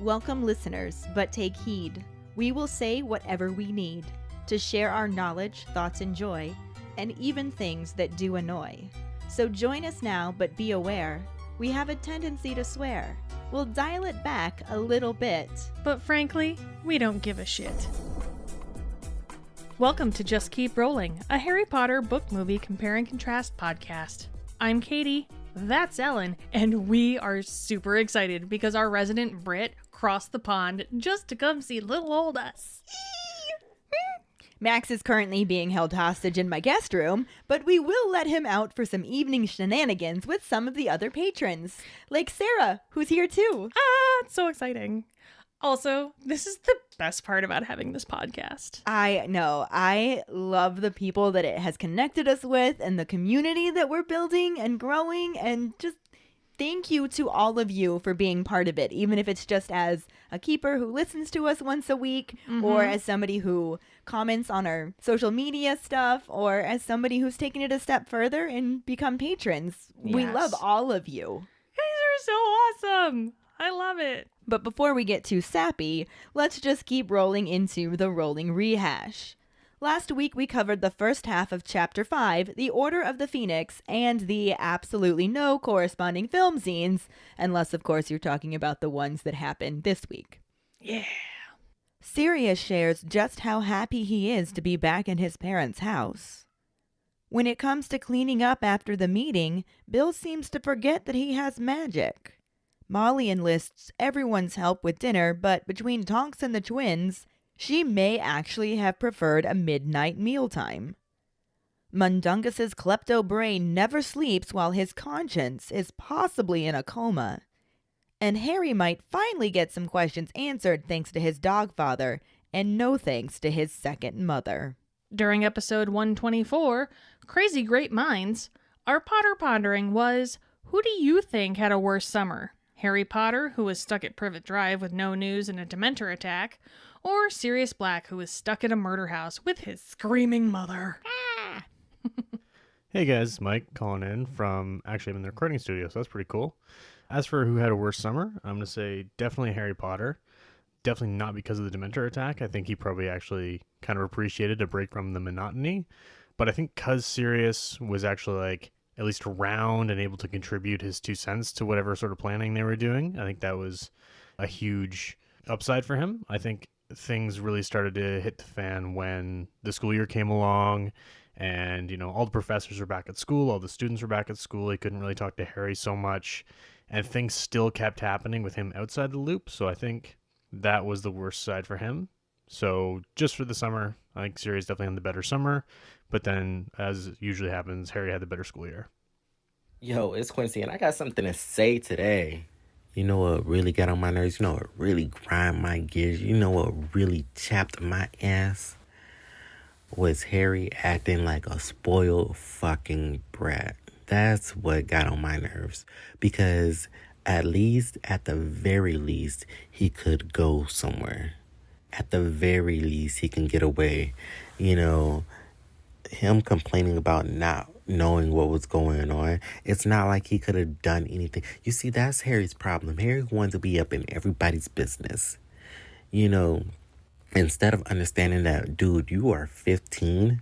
Welcome, listeners, but take heed. We will say whatever we need to share our knowledge, thoughts, and joy, and even things that do annoy. So join us now, but be aware. We have a tendency to swear. We'll dial it back a little bit. But frankly, we don't give a shit. Welcome to Just Keep Rolling, a Harry Potter book movie compare and contrast podcast. I'm Keighty, that's Ellen, and we are super excited because our resident Brit crossed the pond just to come see little old us. Max is currently being held hostage in my guest room, but we will let him out for some evening shenanigans with some of the other patrons, like Sarah, who's here too. It's so exciting. Also, this is the best part about having this podcast. I know. I love the people that it has connected us with and the community that we're building and growing, and just thank you to all of you for being part of it, even if it's just as a keeper who listens to us once a week, or as somebody who comments on our social media stuff, or as somebody who's taken it a step further and become patrons. Yes. We love all of you. You guys are so awesome. I love it. But before we get too sappy, let's just keep rolling into the rolling rehash. Last week we covered the first half of Chapter 5, The Order of the Phoenix, and the absolutely no corresponding film scenes, unless of course you're talking about the ones that happened this week. Yeah. Sirius shares just how happy he is to be back in his parents' house. When it comes to cleaning up after the meeting, Bill seems to forget that he has magic. Molly enlists everyone's help with dinner, but between Tonks and the twins, she may actually have preferred a midnight mealtime. Mundungus's klepto brain never sleeps while his conscience is possibly in a coma. And Harry might finally get some questions answered thanks to his dogfather, and no thanks to his second mother. During episode 124, Crazy Great Minds, our Potter pondering was, who do you think had a worse summer? Harry Potter, who was stuck at Privet Drive with no news and a Dementor attack, or Sirius Black, who was stuck at a murder house with his screaming mother. Hey guys, Mike calling in from, actually I'm in the recording studio, so that's pretty cool. As for who had a worse summer, I'm going to say definitely Harry Potter. Definitely not because of the Dementor attack. I think he probably actually kind of appreciated a break from the monotony. But I think because Sirius was actually at least around and able to contribute his 2 cents to whatever sort of planning they were doing, I think that was a huge upside for him. I think things really started to hit the fan when the school year came along and, all the professors were back at school, all the students were back at school. He couldn't really talk to Harry so much, and things still kept happening with him outside the loop. So I think that was the worst side for him. So just for the summer, I think Sirius definitely had the better summer. But then, as usually happens, Harry had the better school year. Yo, it's Quincy, and I got something to say today. You know what really got on my nerves? You know what really grind my gears? You know what really chapped my ass? Was Harry acting like a spoiled fucking brat. That's what got on my nerves. Because at the very least, he could go somewhere. At the very least, he can get away. Him complaining about not knowing what was going on. It's not like he could have done anything. You see, that's Harry's problem. Harry wanted to be up in everybody's business. Instead of understanding that, dude, you are 15.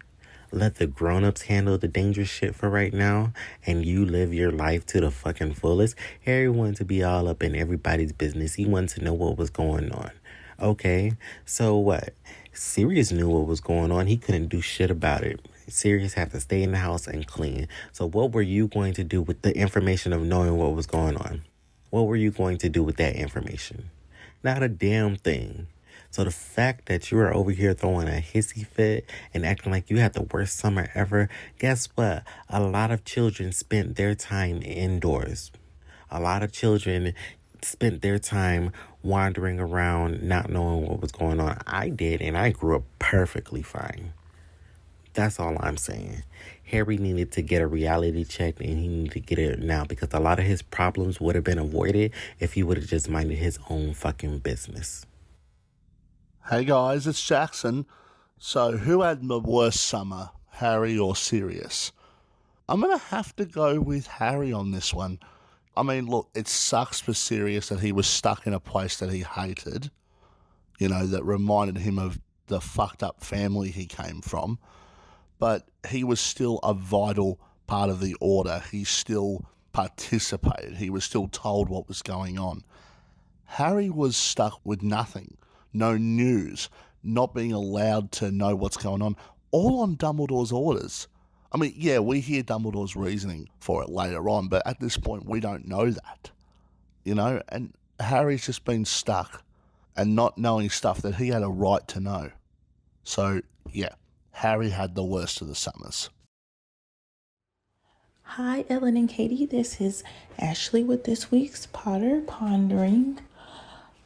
Let the grown-ups handle the dangerous shit for right now, and you live your life to the fucking fullest. Harry wanted to be all up in everybody's business. He wanted to know what was going on. Okay, so what? Sirius knew what was going on. He couldn't do shit about it. Sirius had to stay in the house and clean. So what were you going to do with the information of knowing what was going on? What were you going to do with that information? Not a damn thing. So the fact that you are over here throwing a hissy fit and acting like you had the worst summer ever, guess what? A lot of children spent their time indoors. A lot of children spent their time wandering around, not knowing what was going on. I did, and I grew up perfectly fine. That's all I'm saying. Harry needed to get a reality check, and he needed to get it now, because a lot of his problems would have been avoided if he would have just minded his own fucking business. Hey guys, it's Jackson. So who had the worst summer, Harry or Sirius? I'm going to have to go with Harry on this one. I mean, look, it sucks for Sirius that he was stuck in a place that he hated, that reminded him of the fucked up family he came from. But he was still a vital part of the order. He still participated. He was still told what was going on. Harry was stuck with nothing, no news, not being allowed to know what's going on, all on Dumbledore's orders. I mean, yeah, we hear Dumbledore's reasoning for it later on, but at this point we don't know that, and Harry's just been stuck and not knowing stuff that he had a right to know. So, yeah, Harry had the worst of the summers. Hi, Ellen and Keighty. This is Ashley with this week's Potter Pondering.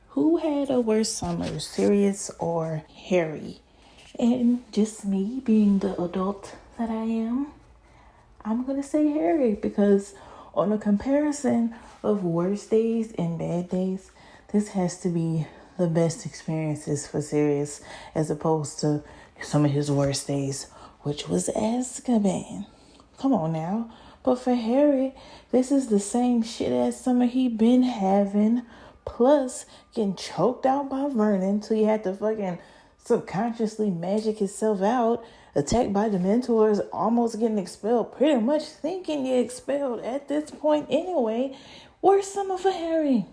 Who had a worse summer, Sirius or Harry? And just me being the adult that I am, I'm going to say Harry, because on a comparison of worst days and bad days, this has to be the best experiences for Sirius as opposed to some of his worst days, which was Azkaban. Come on now. But for Harry, this is the same shit as summer he been having, plus getting choked out by Vernon till he had to fucking subconsciously magic himself out, attacked by Dementors, almost getting expelled, pretty much thinking you're expelled at this point anyway. Worst summer for Harry.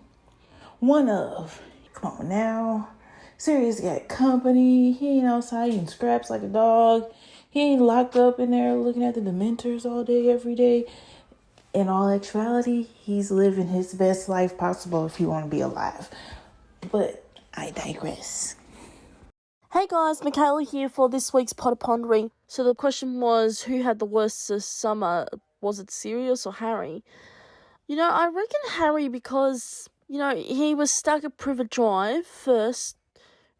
One of. Come on now. Sirius got company. He ain't outside eating scraps like a dog. He ain't locked up in there looking at the Dementors all day, every day. In all actuality, he's living his best life possible if he want to be alive. But I digress. Hey guys, Michaela here for this week's Potter Pondering. So the question was, who had the worst this summer? Was it Sirius or Harry? I reckon Harry because, he was stuck at Privet Drive first.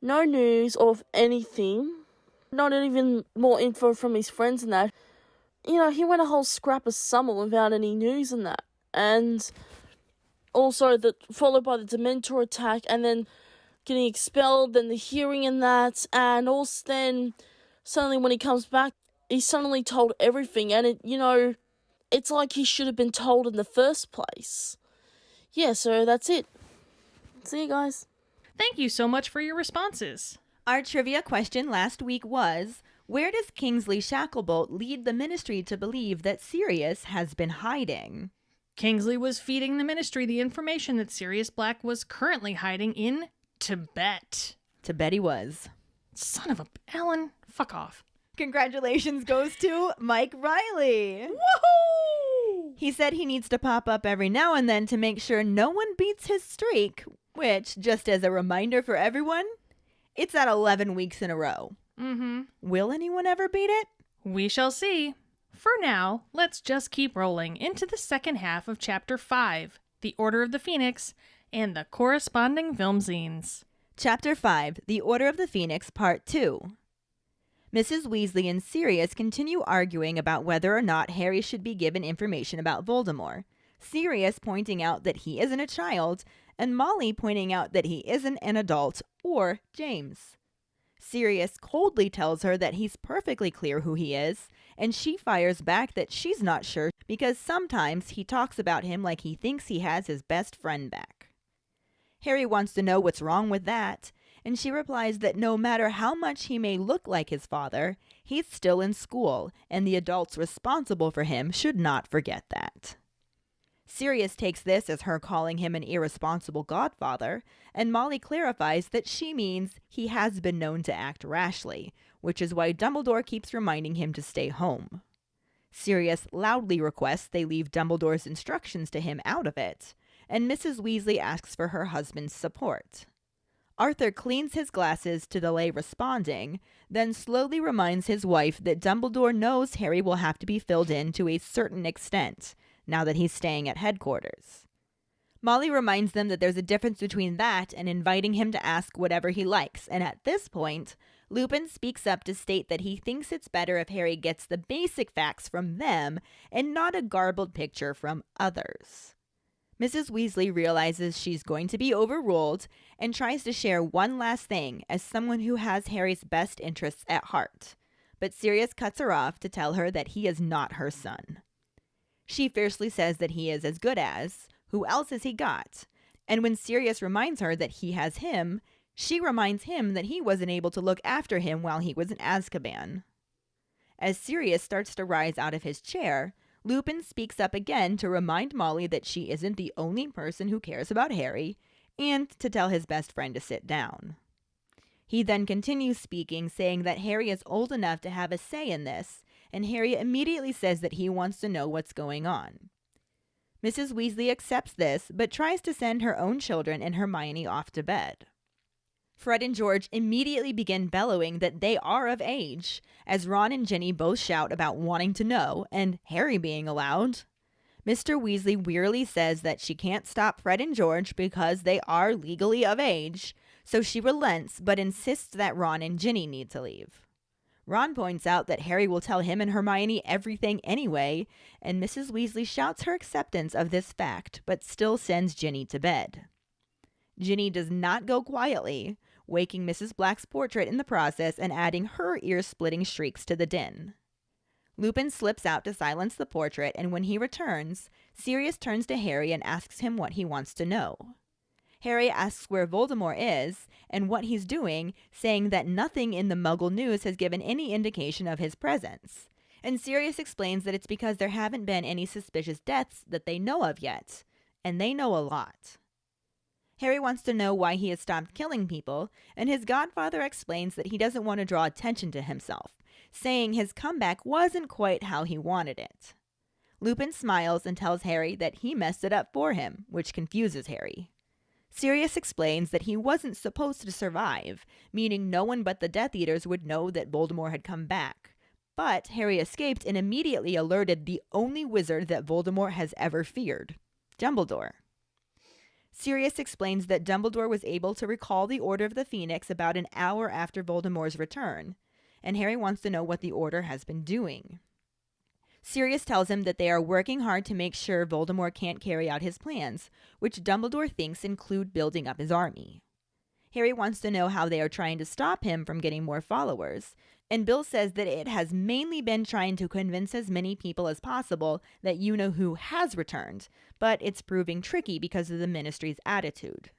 No news of anything. Not even more info from his friends and that. He went a whole scrap of summer without any news and that. And also followed by the Dementor attack and then getting expelled, then the hearing and that, and also then suddenly when he comes back, he's suddenly told everything, and it's like he should have been told in the first place. Yeah, so that's it. See you guys. Thank you so much for your responses. Our trivia question last week was, where does Kingsley Shacklebolt lead the Ministry to believe that Sirius has been hiding? Kingsley was feeding the Ministry the information that Sirius Black was currently hiding in Tibet. Tibet he was. Son of a... Ellen, fuck off. Congratulations goes to Mike Riley. Woohoo! He said he needs to pop up every now and then to make sure no one beats his streak, which, just as a reminder for everyone, it's at 11 weeks in a row. Mm-hmm. Will anyone ever beat it? We shall see. For now, let's just keep rolling into the second half of Chapter 5, The Order of the Phoenix, and the corresponding film scenes. Chapter 5, The Order of the Phoenix, Part 2. Mrs. Weasley and Sirius continue arguing about whether or not Harry should be given information about Voldemort, Sirius pointing out that he isn't a child, and Molly pointing out that he isn't an adult or James. Sirius coldly tells her that he's perfectly clear who he is, and she fires back that she's not sure because sometimes he talks about him like he thinks he has his best friend back. Harry wants to know what's wrong with that, and she replies that no matter how much he may look like his father, he's still in school, and the adults responsible for him should not forget that. Sirius takes this as her calling him an irresponsible godfather, and Molly clarifies that she means he has been known to act rashly, which is why Dumbledore keeps reminding him to stay home. Sirius loudly requests they leave Dumbledore's instructions to him out of it, and Mrs. Weasley asks for her husband's support. Arthur cleans his glasses to delay responding, then slowly reminds his wife that Dumbledore knows Harry will have to be filled in to a certain extent, now that he's staying at headquarters. Molly reminds them that there's a difference between that and inviting him to ask whatever he likes, and at this point, Lupin speaks up to state that he thinks it's better if Harry gets the basic facts from them and not a garbled picture from others. Mrs. Weasley realizes she's going to be overruled and tries to share one last thing as someone who has Harry's best interests at heart, but Sirius cuts her off to tell her that he is not her son. She fiercely says that he is as good as, Who else has he got? And when Sirius reminds her that he has him, she reminds him that he wasn't able to look after him while he was in Azkaban. As Sirius starts to rise out of his chair, Lupin speaks up again to remind Molly that she isn't the only person who cares about Harry, and to tell his best friend to sit down. He then continues speaking, saying that Harry is old enough to have a say in this, and Harry immediately says that he wants to know what's going on. Mrs. Weasley accepts this, but tries to send her own children and Hermione off to bed. Fred and George immediately begin bellowing that they are of age, as Ron and Ginny both shout about wanting to know, and Harry being allowed. Mr. Weasley wearily says that she can't stop Fred and George because they are legally of age, so she relents but insists that Ron and Ginny need to leave. Ron points out that Harry will tell him and Hermione everything anyway, and Mrs. Weasley shouts her acceptance of this fact, but still sends Ginny to bed. Ginny does not go quietly, waking Mrs. Black's portrait in the process and adding her ear-splitting shrieks to the din. Lupin slips out to silence the portrait, and when he returns, Sirius turns to Harry and asks him what he wants to know. Harry asks where Voldemort is and what he's doing, saying that nothing in the Muggle news has given any indication of his presence. And Sirius explains that it's because there haven't been any suspicious deaths that they know of yet, and they know a lot. Harry wants to know why he has stopped killing people, and his godfather explains that he doesn't want to draw attention to himself, saying his comeback wasn't quite how he wanted it. Lupin smiles and tells Harry that he messed it up for him, which confuses Harry. Sirius explains that he wasn't supposed to survive, meaning no one but the Death Eaters would know that Voldemort had come back. But Harry escaped and immediately alerted the only wizard that Voldemort has ever feared, Dumbledore. Sirius explains that Dumbledore was able to recall the Order of the Phoenix about an hour after Voldemort's return, and Harry wants to know what the Order has been doing. Sirius tells him that they are working hard to make sure Voldemort can't carry out his plans, which Dumbledore thinks include building up his army. Harry wants to know how they are trying to stop him from getting more followers, and Bill says that it has mainly been trying to convince as many people as possible that you-know-who has returned, but it's proving tricky because of the Ministry's attitude.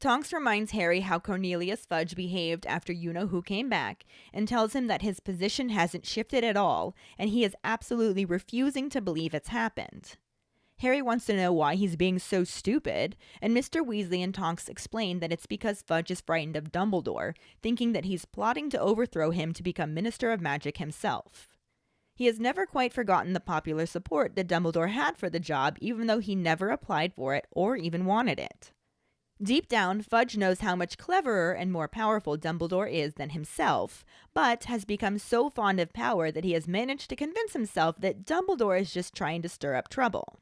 Tonks reminds Harry how Cornelius Fudge behaved after you-know-who came back, and tells him that his position hasn't shifted at all, and he is absolutely refusing to believe it's happened. Harry wants to know why he's being so stupid, and Mr. Weasley and Tonks explain that it's because Fudge is frightened of Dumbledore, thinking that he's plotting to overthrow him to become Minister of Magic himself. He has never quite forgotten the popular support that Dumbledore had for the job, even though he never applied for it or even wanted it. Deep down, Fudge knows how much cleverer and more powerful Dumbledore is than himself, but has become so fond of power that he has managed to convince himself that Dumbledore is just trying to stir up trouble.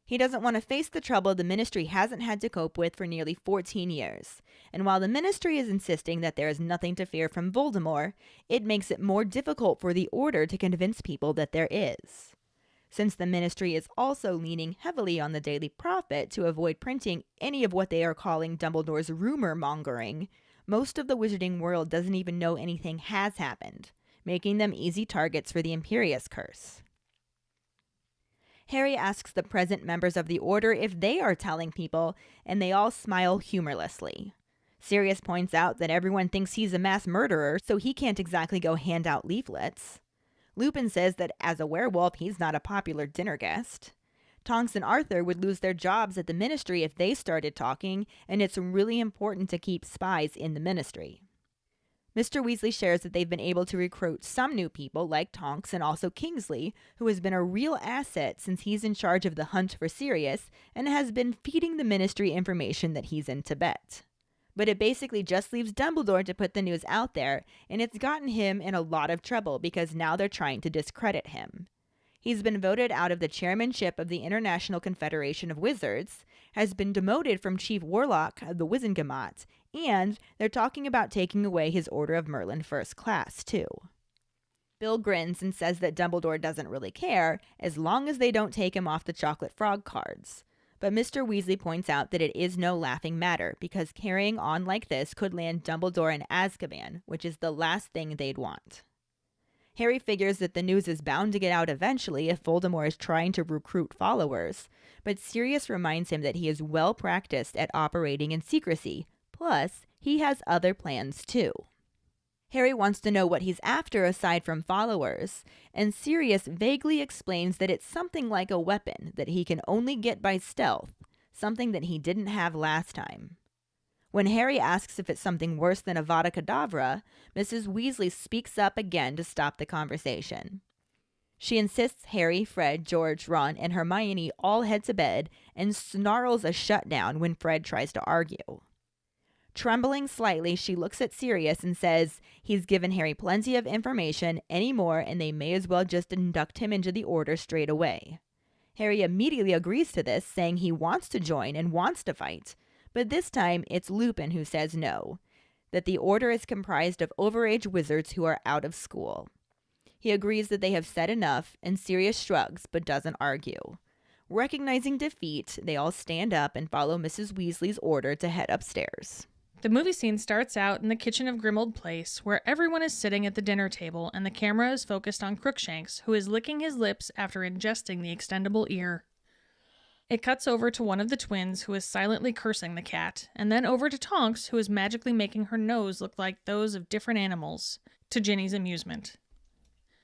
He doesn't want to face the trouble the Ministry hasn't had to cope with for nearly 14 years, and while the Ministry is insisting that there is nothing to fear from Voldemort, it makes it more difficult for the Order to convince people that there is. Since the Ministry is also leaning heavily on the Daily Prophet to avoid printing any of what they are calling Dumbledore's rumor-mongering, most of the wizarding world doesn't even know anything has happened, making them easy targets for the Imperius Curse. Harry asks the present members of the Order if they are telling people, and they all smile humorlessly. Sirius points out that everyone thinks he's a mass murderer, so he can't exactly go hand out leaflets. Lupin says that as a werewolf, he's not a popular dinner guest. Tonks and Arthur would lose their jobs at the Ministry if they started talking, and it's really important to keep spies in the Ministry. Mr. Weasley shares that they've been able to recruit some new people, like Tonks and also Kingsley, who has been a real asset since he's in charge of the hunt for Sirius and has been feeding the Ministry information that he's in Tibet. But it basically just leaves Dumbledore to put the news out there, and it's gotten him in a lot of trouble because now they're trying to discredit him. He's been voted out of the chairmanship of the International Confederation of Wizards, has been demoted from Chief Warlock of the Wizengamot, and they're talking about taking away his Order of Merlin First Class, too. Bill grins and says that Dumbledore doesn't really care, as long as they don't take him off the chocolate frog cards. But Mr. Weasley points out that it is no laughing matter, because carrying on like this could land Dumbledore in Azkaban, which is the last thing they'd want. Harry figures that the news is bound to get out eventually if Voldemort is trying to recruit followers, but Sirius reminds him that he is well practiced at operating in secrecy. Plus, he has other plans too. Harry wants to know what he's after aside from followers, and Sirius vaguely explains that it's something like a weapon that he can only get by stealth, something that he didn't have last time. When Harry asks if it's something worse than Avada Kedavra, Mrs. Weasley speaks up again to stop the conversation. She insists Harry, Fred, George, Ron, and Hermione all head to bed and snarls a shutdown when Fred tries to argue. Trembling slightly, she looks at Sirius and says he's given Harry plenty of information anymore and they may as well just induct him into the order straight away. Harry immediately agrees to this, saying he wants to join and wants to fight, but this time it's Lupin who says no, that the order is comprised of overage wizards who are out of school. He agrees that they have said enough, and Sirius shrugs but doesn't argue. Recognizing defeat, they all stand up and follow Mrs. Weasley's order to head upstairs. The movie scene starts out in the kitchen of Grimmauld Place, where everyone is sitting at the dinner table and the camera is focused on Crookshanks, who is licking his lips after ingesting the extendable ear. It cuts over to one of the twins, who is silently cursing the cat, and then over to Tonks, who is magically making her nose look like those of different animals, to Ginny's amusement.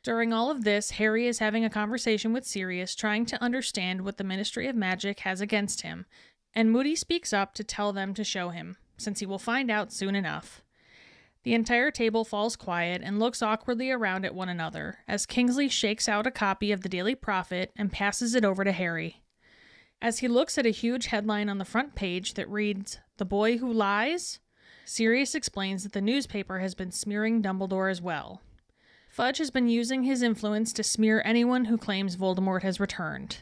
During all of this, Harry is having a conversation with Sirius, trying to understand what the Ministry of Magic has against him, and Moody speaks up to tell them to show him, since he will find out soon enough. The entire table falls quiet and looks awkwardly around at one another, as Kingsley shakes out a copy of the Daily Prophet and passes it over to Harry. As he looks at a huge headline on the front page that reads, "The Boy Who Lies," Sirius explains that the newspaper has been smearing Dumbledore as well. Fudge has been using his influence to smear anyone who claims Voldemort has returned.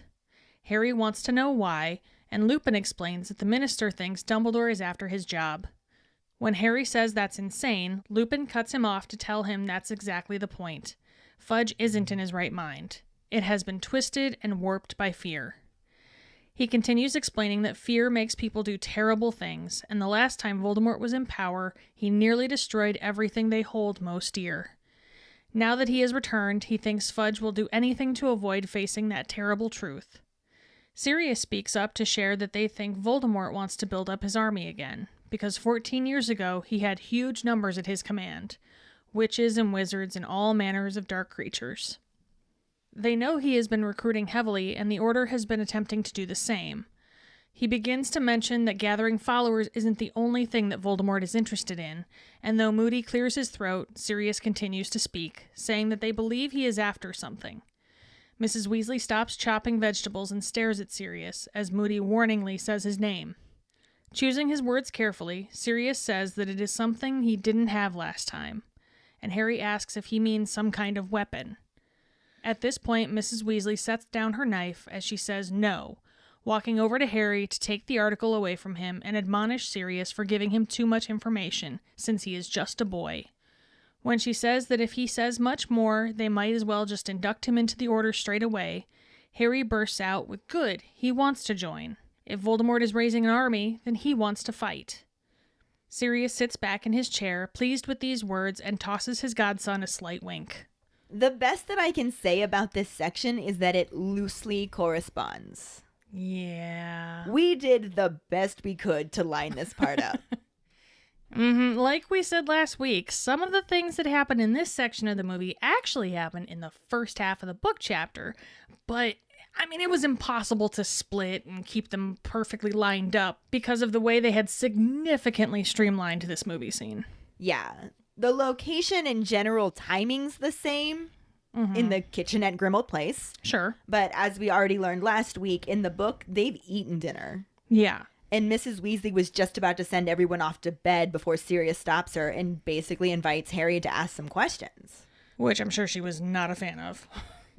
Harry wants to know why, and Lupin explains that the minister thinks Dumbledore is after his job. When Harry says that's insane, Lupin cuts him off to tell him that's exactly the point. Fudge isn't in his right mind. It has been twisted and warped by fear. He continues explaining that fear makes people do terrible things, and the last time Voldemort was in power, he nearly destroyed everything they hold most dear. Now that he has returned, he thinks Fudge will do anything to avoid facing that terrible truth. Sirius speaks up to share that they think Voldemort wants to build up his army again, because 14 years ago he had huge numbers at his command, witches and wizards and all manners of dark creatures. They know he has been recruiting heavily, and the Order has been attempting to do the same. He begins to mention that gathering followers isn't the only thing that Voldemort is interested in, and though Moody clears his throat, Sirius continues to speak, saying that they believe he is after something. Mrs. Weasley stops chopping vegetables and stares at Sirius, as Moody warningly says his name. Choosing his words carefully, Sirius says that it is something he didn't have last time, and Harry asks if he means some kind of weapon. At this point, Mrs. Weasley sets down her knife as she says no, walking over to Harry to take the article away from him and admonish Sirius for giving him too much information, since he is just a boy. When she says that if he says much more, they might as well just induct him into the Order straight away, Harry bursts out with, "Good, he wants to join. If Voldemort is raising an army, then he wants to fight." Sirius sits back in his chair, pleased with these words, and tosses his godson a slight wink. The best that I can say about this section is that it loosely corresponds. Yeah. We did the best we could to line this part up. Like we said last week, some of the things that happen in this section of the movie actually happen in the first half of the book chapter, but I mean, it was impossible to split and keep them perfectly lined up because of the way they had significantly streamlined this movie scene. Yeah. The location and general timing's the same in the kitchen at Grimmauld Place. Sure. But as we already learned last week, in the book, they've eaten dinner. Yeah. And Mrs. Weasley was just about to send everyone off to bed before Sirius stops her and basically invites Harry to ask some questions. Which I'm sure she was not a fan of.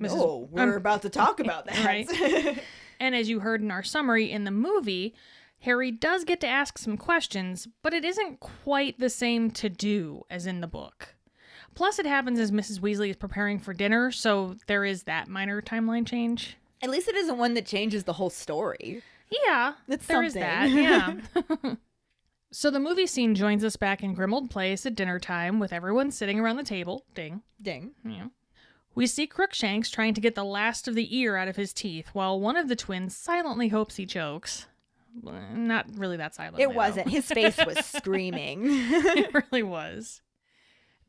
Oh, we're about to talk about that. Right. And as you heard in our summary in the movie, Harry does get to ask some questions, but it isn't quite the same to do as in the book. Plus, it happens as Mrs. Weasley is preparing for dinner, so there is that minor timeline change. At least it isn't one that changes the whole story. Yeah, That's there is something. that, yeah. So the movie scene joins us back in Grimmauld Place at dinner time with everyone sitting around the table. Ding. Ding. Yeah. We see Crookshanks trying to get the last of the ear out of his teeth, while one of the twins silently hopes he chokes. Not really that silently. It wasn't. His face was screaming. It really was.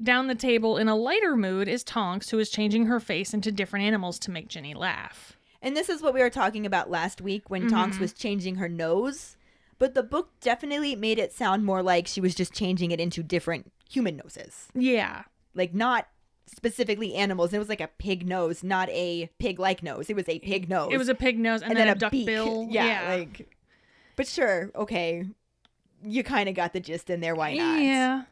Down the table, in a lighter mood, is Tonks, who is changing her face into different animals to make Ginny laugh. And this is what we were talking about last week when Tonks was changing her nose. But the book definitely made it sound more like she was just changing it into different human noses. Yeah. Like, not specifically animals. It was like a pig nose, not a pig-like nose. It was a pig nose. It was a pig nose and then a duck beak. bill. Yeah, like... But sure, okay. You kind of got the gist in there. Why not? Yeah.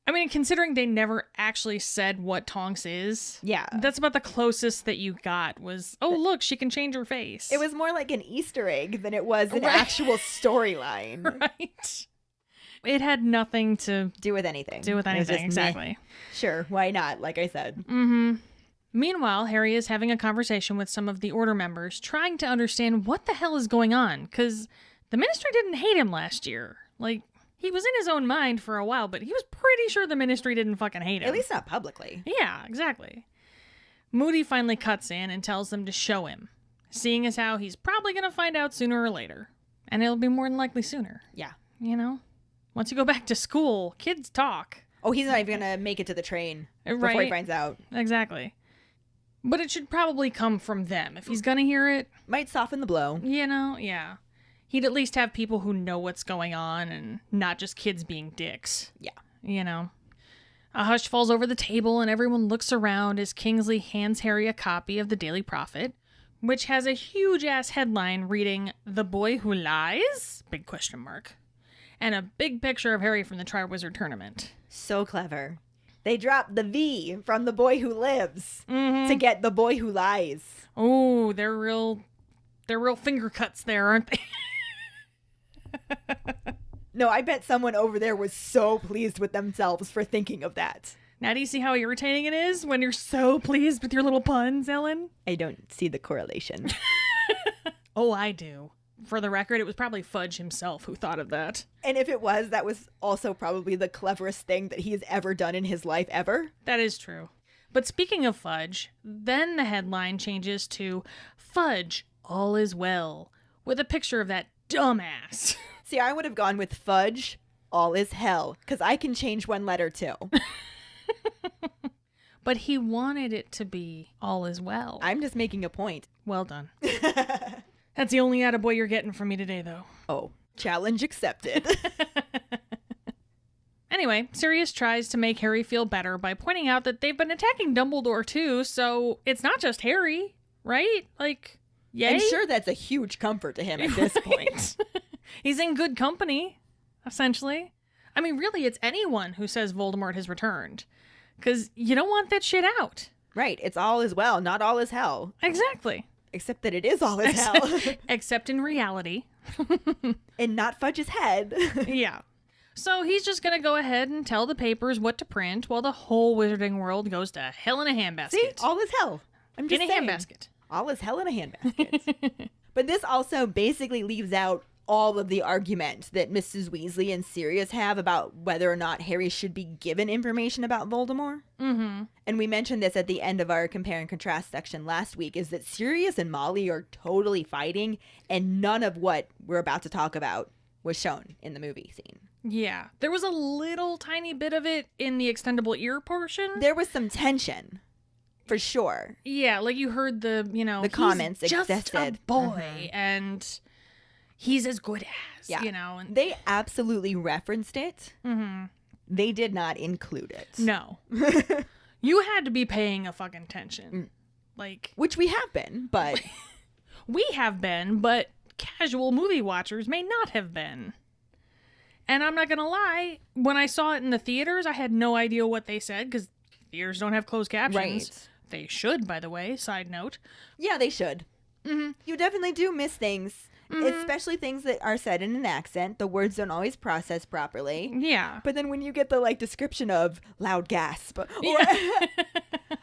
I mean, considering they never actually said what Tonks is. Yeah. That's about the closest that you got was, oh, look, she can change her face. It was more like an Easter egg than it was an actual storyline. Right. It had nothing to do with anything. Do with It was anything, just meh. exactly. Sure, why not? Like I said. Mm-hmm. Meanwhile, Harry is having a conversation with some of the Order members, trying to understand what the hell is going on, because the Ministry didn't hate him last year. Like, he was in his own mind for a while, but he was pretty sure the Ministry didn't fucking hate him. At least not publicly. Yeah, exactly. Moody finally cuts in and tells them to show him, seeing as how he's probably going to find out sooner or later. And it'll be more than likely sooner. Yeah. You know? Once you go back to school, kids talk. Oh, he's not even going to make it to the train before he Right. finds out. Exactly. But it should probably come from them. If he's going to hear it, Might soften the blow. you know, yeah. He'd at least have people who know what's going on and not just kids being dicks. Yeah. You know. A hush falls over the table and everyone looks around as Kingsley hands Harry a copy of the Daily Prophet, which has a huge-ass headline reading, "The Boy Who Lies?" Big question mark. And a big picture of Harry from the Triwizard Tournament. So clever. They dropped the V from The Boy Who Lives to get The Boy Who Lies. Oh, they're real finger cuts there, aren't they? No, I bet someone over there was so pleased with themselves for thinking of that. Now do you see how irritating it is when you're so pleased with your little puns, Ellen? I don't see the correlation. Oh, I do. For the record, it was probably Fudge himself who thought of that. And if it was, that was also probably the cleverest thing that he's ever done in his life ever. That is true. But speaking of Fudge, then the headline changes to "Fudge, all is well," with a picture of that dumbass. See, I would have gone with Fudge, all is hell, because I can change one letter too. But he wanted it to be all is well. I'm just making a point. Well done. That's the only attaboy you're getting from me today, though. Oh, challenge accepted. Anyway, Sirius tries to make Harry feel better by pointing out that they've been attacking Dumbledore too, so it's not just Harry, right? Like, yay? I'm sure that's a huge comfort to him at this point. He's in good company, essentially. I mean, really, it's anyone who says Voldemort has returned, because you don't want that shit out. Right, it's all is well, not all is hell. Exactly. Except that it is all is hell. Except in reality. And not Fudge's head. Yeah. So he's just going to go ahead and tell the papers what to print while the whole wizarding world goes to hell in a handbasket. See, all is hell. I'm just in a saying. handbasket. All is hell in a handbasket. But this also basically leaves out all of the argument that Mrs. Weasley and Sirius have about whether or not Harry should be given information about Voldemort. Mm-hmm. And we mentioned this at the end of our compare and contrast section last week, is that Sirius and Molly are totally fighting, and none of what we're about to talk about was shown in the movie scene. Yeah. There was a little tiny bit of it in the extendable ear portion. There was some tension, for sure. Yeah, like you heard the, you know, The comments he's just existed. a boy, and he's as good as, Yeah. you know. And They absolutely referenced it. mm-hmm. They did not include it. No. You had to be paying a fucking attention. Like, Which we have been, but we have been, but casual movie watchers may not have been. And I'm not going to lie, when I saw it in the theaters, I had no idea what they said, because theaters don't have closed captions. Right. They should, by the way, side note. yeah, they should. Mm-hmm. You definitely do miss things, especially things that are said in an accent. The words don't always process properly. Yeah. But then when you get the description of loud gasp, or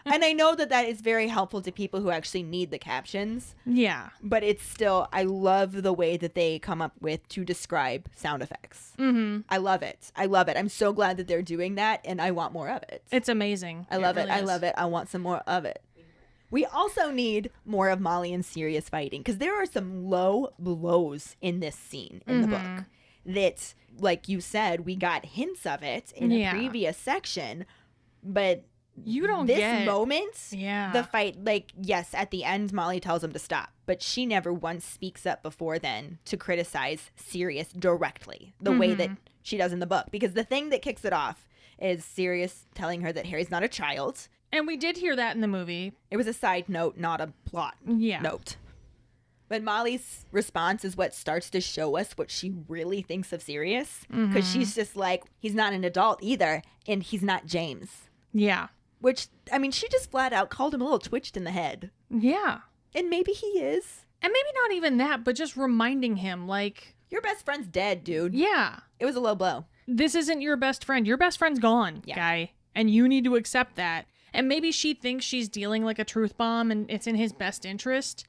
And I know that that is very helpful to people who actually need the captions, Yeah. but it's still, I love the way that they come up with to describe sound effects. Mm-hmm. I love it. I love it. I'm so glad that they're doing that, and I want more of it. It's amazing. I love it. really I is. love it. I want some more of it. We also need more of Molly and Sirius fighting, because there are some low blows in this scene in the book that, like you said, we got hints of it in a previous section, but You don't this get moment, Yeah. the fight, like, yes, at the end, Molly tells him to stop, but she never once speaks up before then to criticize Sirius directly the way that she does in the book, because the thing that kicks it off is Sirius telling her that Harry's not a child. And we did hear that in the movie. It was a side note, not a plot Yeah. note. But Molly's response is what starts to show us what she really thinks of Sirius, because she's just like, he's not an adult either, and he's not James. Yeah. Which, I mean, she just flat out called him a little twitched in the head. Yeah. And maybe he is. And maybe not even that, but just reminding him, like, Your best friend's dead, dude. yeah, It was a low blow. this isn't your best friend. Your best friend's gone, guy. And you need to accept that. And maybe she thinks she's dealing like a truth bomb and it's in his best interest.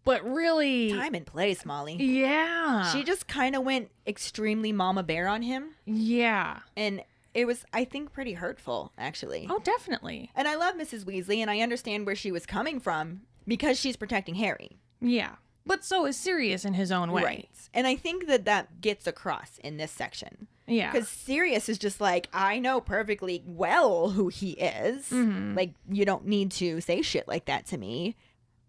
But really, Time and place, Molly. yeah. She just kind of went extremely mama bear on him. Yeah. And it was, I think, pretty hurtful, actually. Oh, definitely. And I love Mrs. Weasley, and I understand where she was coming from because she's protecting Harry. Yeah. But so is Sirius in his own way. Right. And I think that that gets across in this section. Yeah. Because Sirius is just like, I know perfectly well who he is. Like, you don't need to say shit like that to me.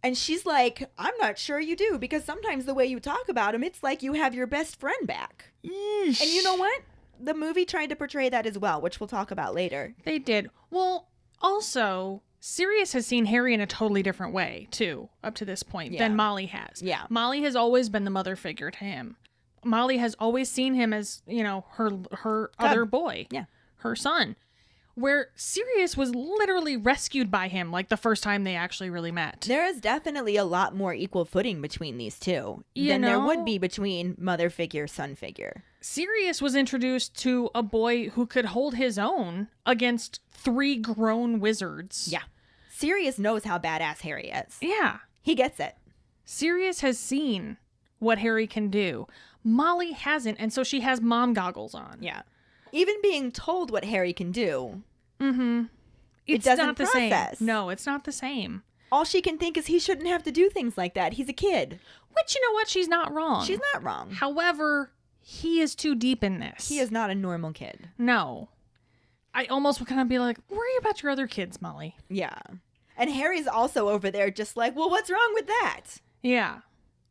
And she's like, I'm not sure you do, because sometimes the way you talk about him, it's like you have your best friend back. And you know what? The movie tried to portray that as well, which we'll talk about later. They did. Well, also, Sirius has seen Harry in a totally different way, too, up to this point, than Molly has. Yeah. Molly has always been the mother figure to him. Molly has always seen him as, you know, her other boy. Yeah. Her son. Where Sirius was literally rescued by him, like the first time they actually really met. There is definitely a lot more equal footing between these two You than there know? would be between mother figure, son figure. Sirius was introduced to a boy who could hold his own against 3 grown wizards. Yeah. Sirius knows how badass Harry is. Yeah. He gets it. Sirius has seen what Harry can do. Molly hasn't, and so she has mom goggles on. Yeah. Even being told what Harry can do, It's doesn't not the process. same. No, it's not the same. all she can think is he shouldn't have to do things like that. He's a kid. Which, you know what? She's not wrong. She's not wrong. However, he is too deep in this. He is not a normal kid. No. I almost would kind of be like, worry about your other kids, Molly. Yeah. And Harry's also over there just like, well, what's wrong with that? Yeah.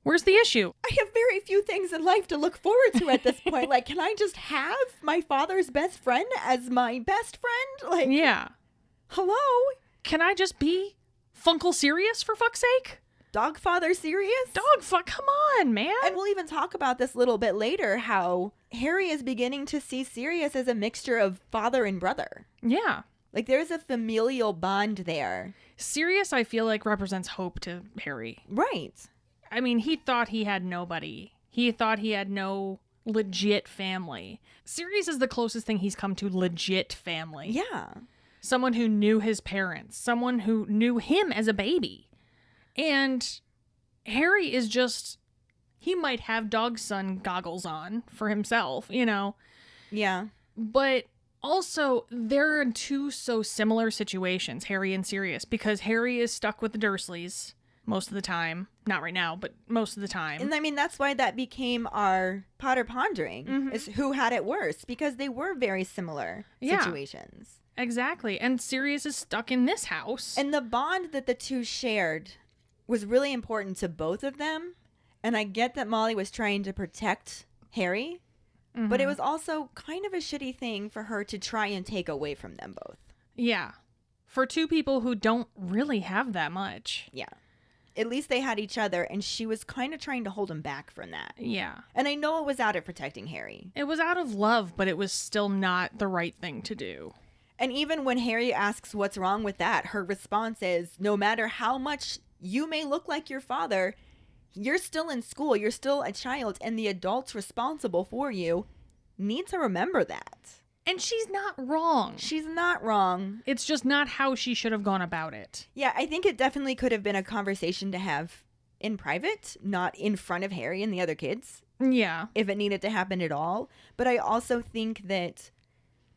Where's the issue? I have very few things in life to look forward to at this point. Like, can I just have my father's best friend as my best friend? Like, Yeah. hello? Can I just be Funkle Sirius, for fuck's sake? Dog father serious? Come on, man. And we'll even talk about this a little bit later, how Harry is beginning to see Sirius as a mixture of father and brother. Yeah. Like, there's a familial bond there. Sirius, I feel like, represents hope to Harry. Right. I mean, he thought he had nobody. He thought he had no legit family. Sirius is the closest thing he's come to legit family. Yeah. Someone who knew his parents. Someone who knew him as a baby. And Harry is just... He might have dog son goggles on for himself, you know. Yeah. But also, they're in two so similar situations, Harry and Sirius, because Harry is stuck with the Dursleys most of the time. Not right now, but most of the time. And I mean, that's why that became our Potter Pondering, is who had it worse, because they were very similar situations. Exactly. And Sirius is stuck in this house. And the bond that the two shared was really important to both of them. And I get that Molly was trying to protect Harry, but it was also kind of a shitty thing for her to try and take away from them both. Yeah. For two people who don't really have that much. Yeah. At least they had each other, and she was kind of trying to hold him back from that. Yeah. And I know it was out of protecting Harry. It was out of love, but it was still not the right thing to do. And even when Harry asks what's wrong with that, her response is, no matter how much you may look like your father, you're still in school, you're still a child, and the adults responsible for you need to remember that. And she's not wrong. She's not wrong. It's just not how she should have gone about it. Yeah, I think it definitely could have been a conversation to have in private, not in front of Harry and the other kids, Yeah. if it needed to happen at all. But I also think that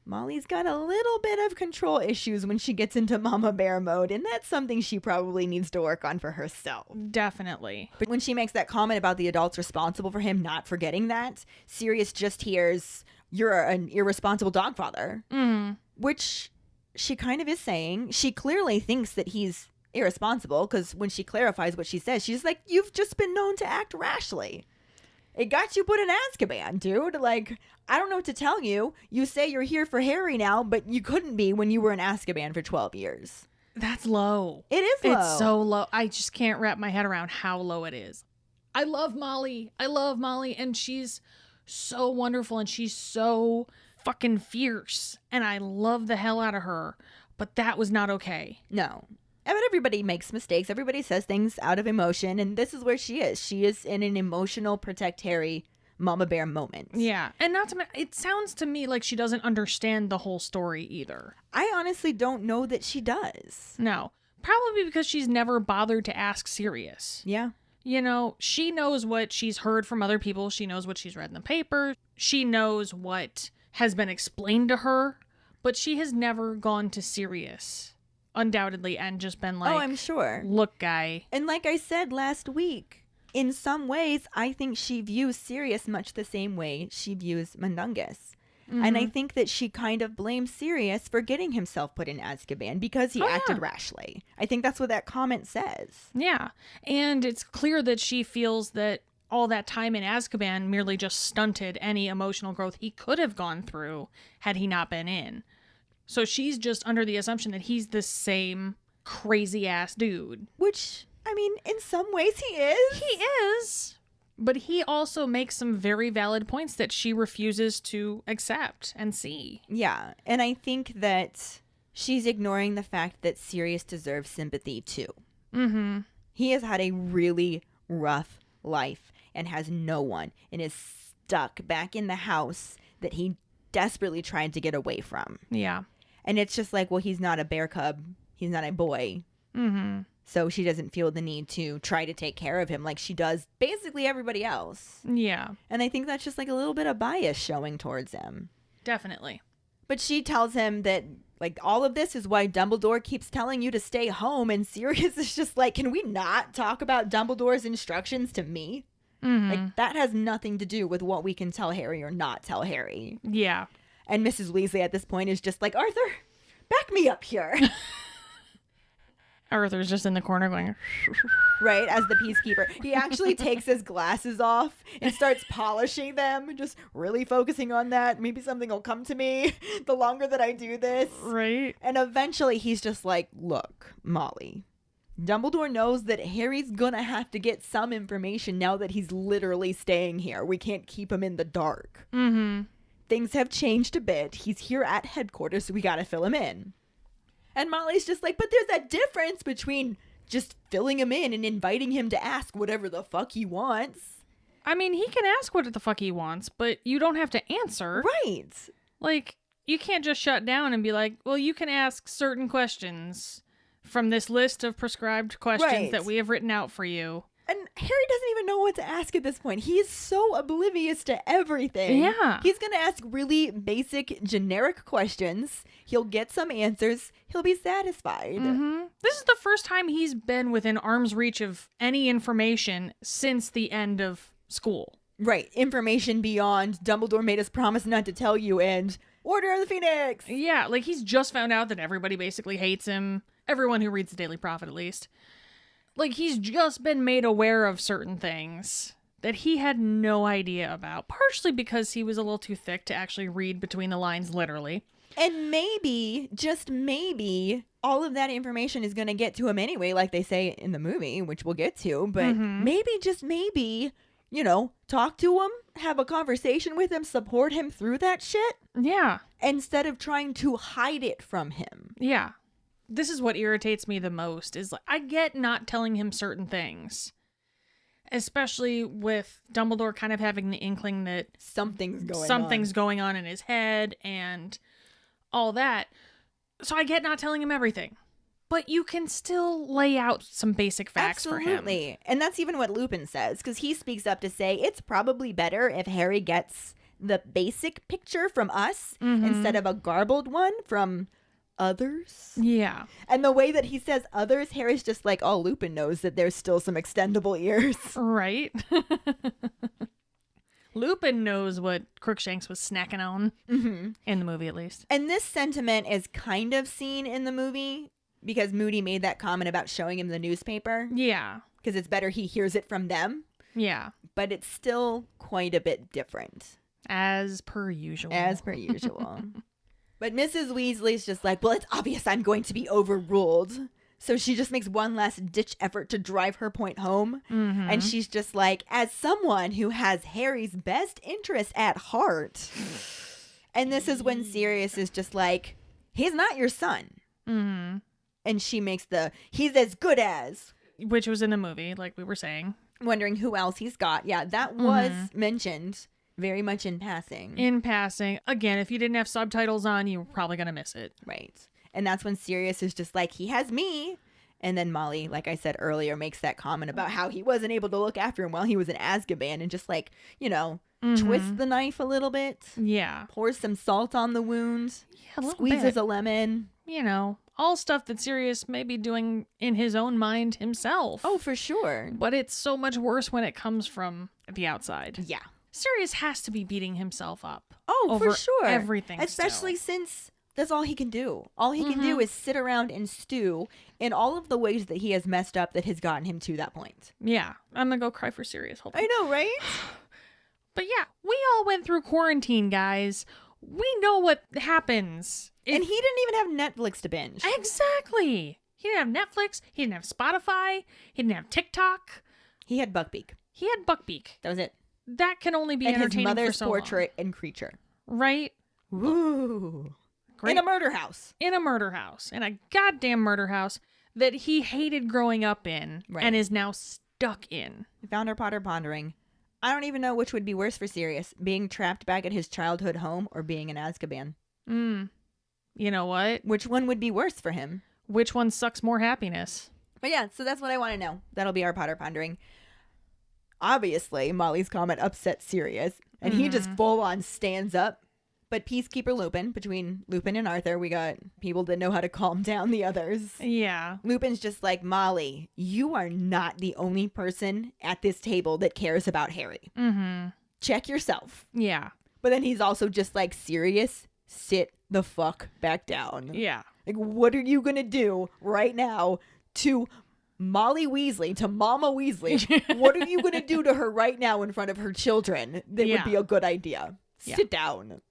Molly's got a little bit of control issues when she gets into Mama Bear mode, and that's something she probably needs to work on for herself. Definitely. But when she makes that comment about the adults responsible for him not forgetting that, Sirius just hears, "You're an irresponsible dog father," which she kind of is saying. She clearly thinks that he's irresponsible, because when she clarifies what she says, she's like, "You've just been known to act rashly. It got you put in Azkaban, dude. Like, I don't know what to tell you. You say you're here for Harry now, but you couldn't be when you were in Azkaban for 12 years. That's low. It is low. It's so low. I just can't wrap my head around how low it is. I love Molly. And she's so wonderful, and she's so fucking fierce, and I love the hell out of her. But that was not okay. No. But everybody makes mistakes. Everybody says things out of emotion, and this is where she is. She is in an emotional protect Harry Mama Bear moment. Yeah. And not to it sounds to me like she doesn't understand the whole story either. I honestly don't know that she does. No. Probably because she's never bothered to ask Sirius. Yeah. You know, she knows what she's heard from other people. She knows what she's read in the paper. She knows what has been explained to her. But she has never gone to Sirius, undoubtedly, and just been like, oh, I'm sure. Look, guy. And like I said last week, in some ways, I think she views Sirius much the same way she views Mundungus. And I think that she kind of blames Sirius for getting himself put in Azkaban because he acted rashly. I think that's what that comment says. Yeah. And it's clear that she feels that all that time in Azkaban merely just stunted any emotional growth he could have gone through had he not been in. So she's just under the assumption that he's the same crazy ass dude. Which, I mean, in some ways he is. He is. But he also makes some very valid points that she refuses to accept and see. Yeah. And I think that she's ignoring the fact that Sirius deserves sympathy too. Mm-hmm. He has had a really rough life and has no one and is stuck back in the house that he desperately tried to get away from. Yeah. And it's just like, well, he's not a bear cub. He's not a boy. Mm-hmm. So she doesn't feel the need to try to take care of him like she does basically everybody else. Yeah. And I think that's just like a little bit of bias showing towards him. Definitely. But she tells him that, like, all of this is why Dumbledore keeps telling you to stay home. And Sirius is just like, can we not talk about Dumbledore's instructions to me? Mm-hmm. Like, that has nothing to do with what we can tell Harry or not tell Harry. Yeah. And Mrs. Weasley at this point is just like, Arthur, back me up here. Arthur's just in the corner going, right, as the peacekeeper. He actually takes his glasses off and starts polishing them, just really focusing on that. Maybe something will come to me the longer that I do this. right? And eventually he's just like, look, Molly, Dumbledore knows that Harry's gonna have to get some information now that he's literally staying here. We can't keep him in the dark. Mm-hmm. Things have changed a bit. He's here at headquarters, so we gotta fill him in. And Molly's just like, but there's that difference between just filling him in and inviting him to ask whatever the fuck he wants. I mean, he can ask what the fuck he wants, but you don't have to answer. Right. Like, you can't just shut down and be like, well, you can ask certain questions from this list of prescribed questions Right. that we have written out for you. And Harry doesn't even know what to ask at this point. He is so oblivious to everything. Yeah. He's going to ask really basic, generic questions. He'll get some answers. He'll be satisfied. Mm-hmm. This is the first time he's been within arm's reach of any information since the end of school. Right. Information beyond Dumbledore made us promise not to tell you and Order of the Phoenix. Yeah, like he's just found out that everybody basically hates him. Everyone who reads the Daily Prophet, at least. Like, he's just been made aware of certain things that he had no idea about, partially because he was a little too thick to actually read between the lines, literally. And maybe, just maybe, all of that information is going to get to him anyway, like they say in the movie, which we'll get to. But maybe, just maybe, you know, talk to him, have a conversation with him, support him through that shit. Yeah. Instead of trying to hide it from him. Yeah. This is what irritates me the most, is like, I get not telling him certain things. especially with Dumbledore kind of having the inkling that something's going on in his head and all that. So I get not telling him everything, but you can still lay out some basic facts for him. Absolutely. And that's even what Lupin says, because he speaks up to say it's probably better if Harry gets the basic picture from us instead of a garbled one from others. Yeah. And the way that he says others, Harry's just like, oh, Lupin knows that there's still some extendable ears. Right. Lupin knows what Crookshanks was snacking on, in the movie at least. And this sentiment is kind of seen in the movie because Moody made that comment about showing him the newspaper. Yeah. Because it's better he hears it from them. Yeah. But it's still quite a bit different. As per usual. But Mrs. Weasley's just like, well, it's obvious I'm going to be overruled. So she just makes one last ditch effort to drive her point home. And she's just like, as someone who has Harry's best interest at heart. And this is when Sirius is just like, he's not your son. And she makes he's as good as. Which was in the movie, like we were saying. Wondering who else he's got. Yeah, that was mentioned very much in passing. In passing. Again, if you didn't have subtitles on, you were probably going to miss it. Right. And that's when Sirius is just like, he has me. And then Molly, like I said earlier, makes that comment about how he wasn't able to look after him while he was in Azkaban and just like, twist the knife a little bit. Yeah. Pours some salt on the wound. Yeah, a little squeezes bit. a lemon. All stuff that Sirius may be doing in his own mind himself. Oh, for sure. But it's so much worse when it comes from the outside. Yeah. Sirius has to be beating himself up. Oh, over for sure. Everything. Especially since that's all he can do. All he can do is sit around and stew in all of the ways that he has messed up that has gotten him to that point. Yeah. I'm going to go cry for Sirius. Hold on. I know, right? But yeah, we all went through quarantine, guys. We know what happens. And he didn't even have Netflix to binge. Exactly. He didn't have Netflix. He didn't have Spotify. He didn't have TikTok. He had Buckbeak. He had Buckbeak. That was it. That can only be and entertaining his mother's for so portrait and creature. long. Right? Woo. Great. In a murder house. In a murder house. In a goddamn murder house that he hated growing up in and is now stuck in. Found our Potter pondering. I don't even know which would be worse for Sirius, being trapped back at his childhood home or being in Azkaban. You know what? Which one would be worse for him? Which one sucks more happiness? But yeah, so that's what I want to know. That'll be our Potter pondering. Obviously, Molly's comment upset Sirius, and he just full on stands up. But Peacekeeper Lupin, between Lupin and Arthur, we got people that know how to calm down the others. Yeah. Lupin's just like, Molly, you are not the only person at this table that cares about Harry. Check yourself. Yeah. But then he's also just like, Sirius, sit the fuck back down. Yeah. Like, what are you going to do right now to Molly Weasley, to Mama Weasley? What are you going to do to her right now in front of her children that would be a good idea? Sit down.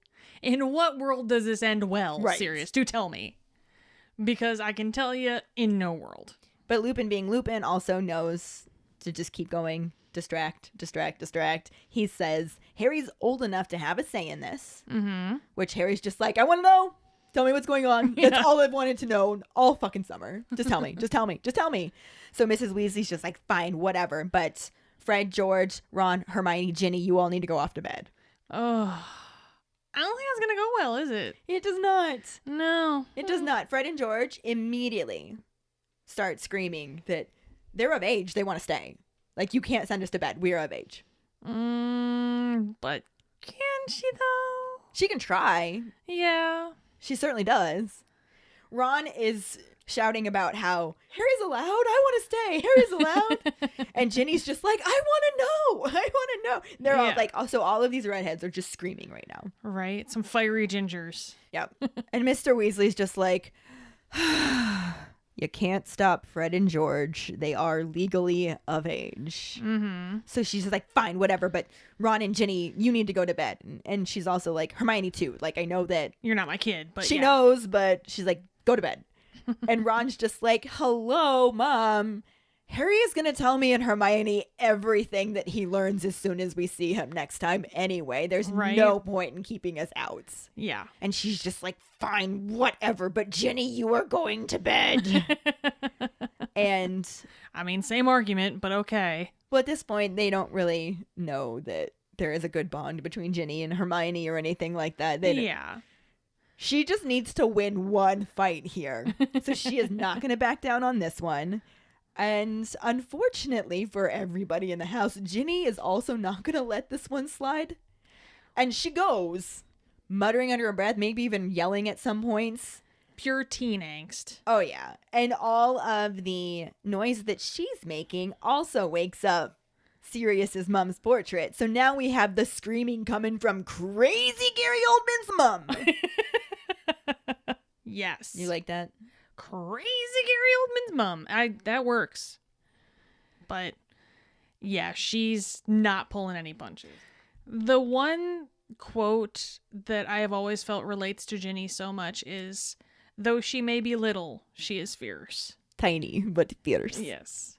In what world does this end well, Sirius? Do tell me. Because I can tell you, in no world. But Lupin being Lupin also knows to just keep going. Distract. He says, Harry's old enough to have a say in this. Which Harry's just like, I want to know. Tell me what's going on. That's all I've wanted to know all fucking summer. Just tell me. Just tell me. So Mrs. Weasley's just like, fine, whatever. But Fred, George, Ron, Hermione, Ginny, you all need to go off to bed. Oh, I don't think that's going to go well, is it? It does not. No. It does not. Fred and George immediately start screaming that they're of age. They want to stay. Like, you can't send us to bed. We're of age. But can she, though? She can try. Yeah. She certainly does. Ron is shouting about how Harry's allowed. I want to stay. Harry's allowed. And Ginny's just like, I want to know. They're all like, also all of these redheads are just screaming right now. Right. Some fiery gingers. Yep. And Mr. Weasley's just like, you can't stop Fred and George. They are legally of age. So she's just like, fine, whatever. But Ron and Ginny, you need to go to bed. And she's also like, Hermione too. Like, I know that you're not my kid, but she knows, but she's like, go to bed. And Ron's just like, hello, Mom. Harry is going to tell me and Hermione everything that he learns as soon as we see him next time anyway. There's no point in keeping us out. Yeah. And she's just like, fine, whatever. But Ginny, you are going to bed. And I mean, same argument, but okay. Well, at this point, they don't really know that there is a good bond between Ginny and Hermione or anything like that. Yeah. She just needs to win one fight here. So she is not going to back down on this one. And unfortunately for everybody in the house, Ginny is also not going to let this one slide. And she goes, muttering under her breath, maybe even yelling at some points. Pure teen angst. Oh, yeah. And all of the noise that she's making also wakes up Sirius's mom's portrait. So now we have the screaming coming from crazy Gary Oldman's mom. Yes. You like that? Crazy Gary Oldman's mom. That works. But yeah, she's not pulling any punches. The one quote that I have always felt relates to Ginny so much is, though she may be little, she is fierce. Tiny, but fierce. Yes.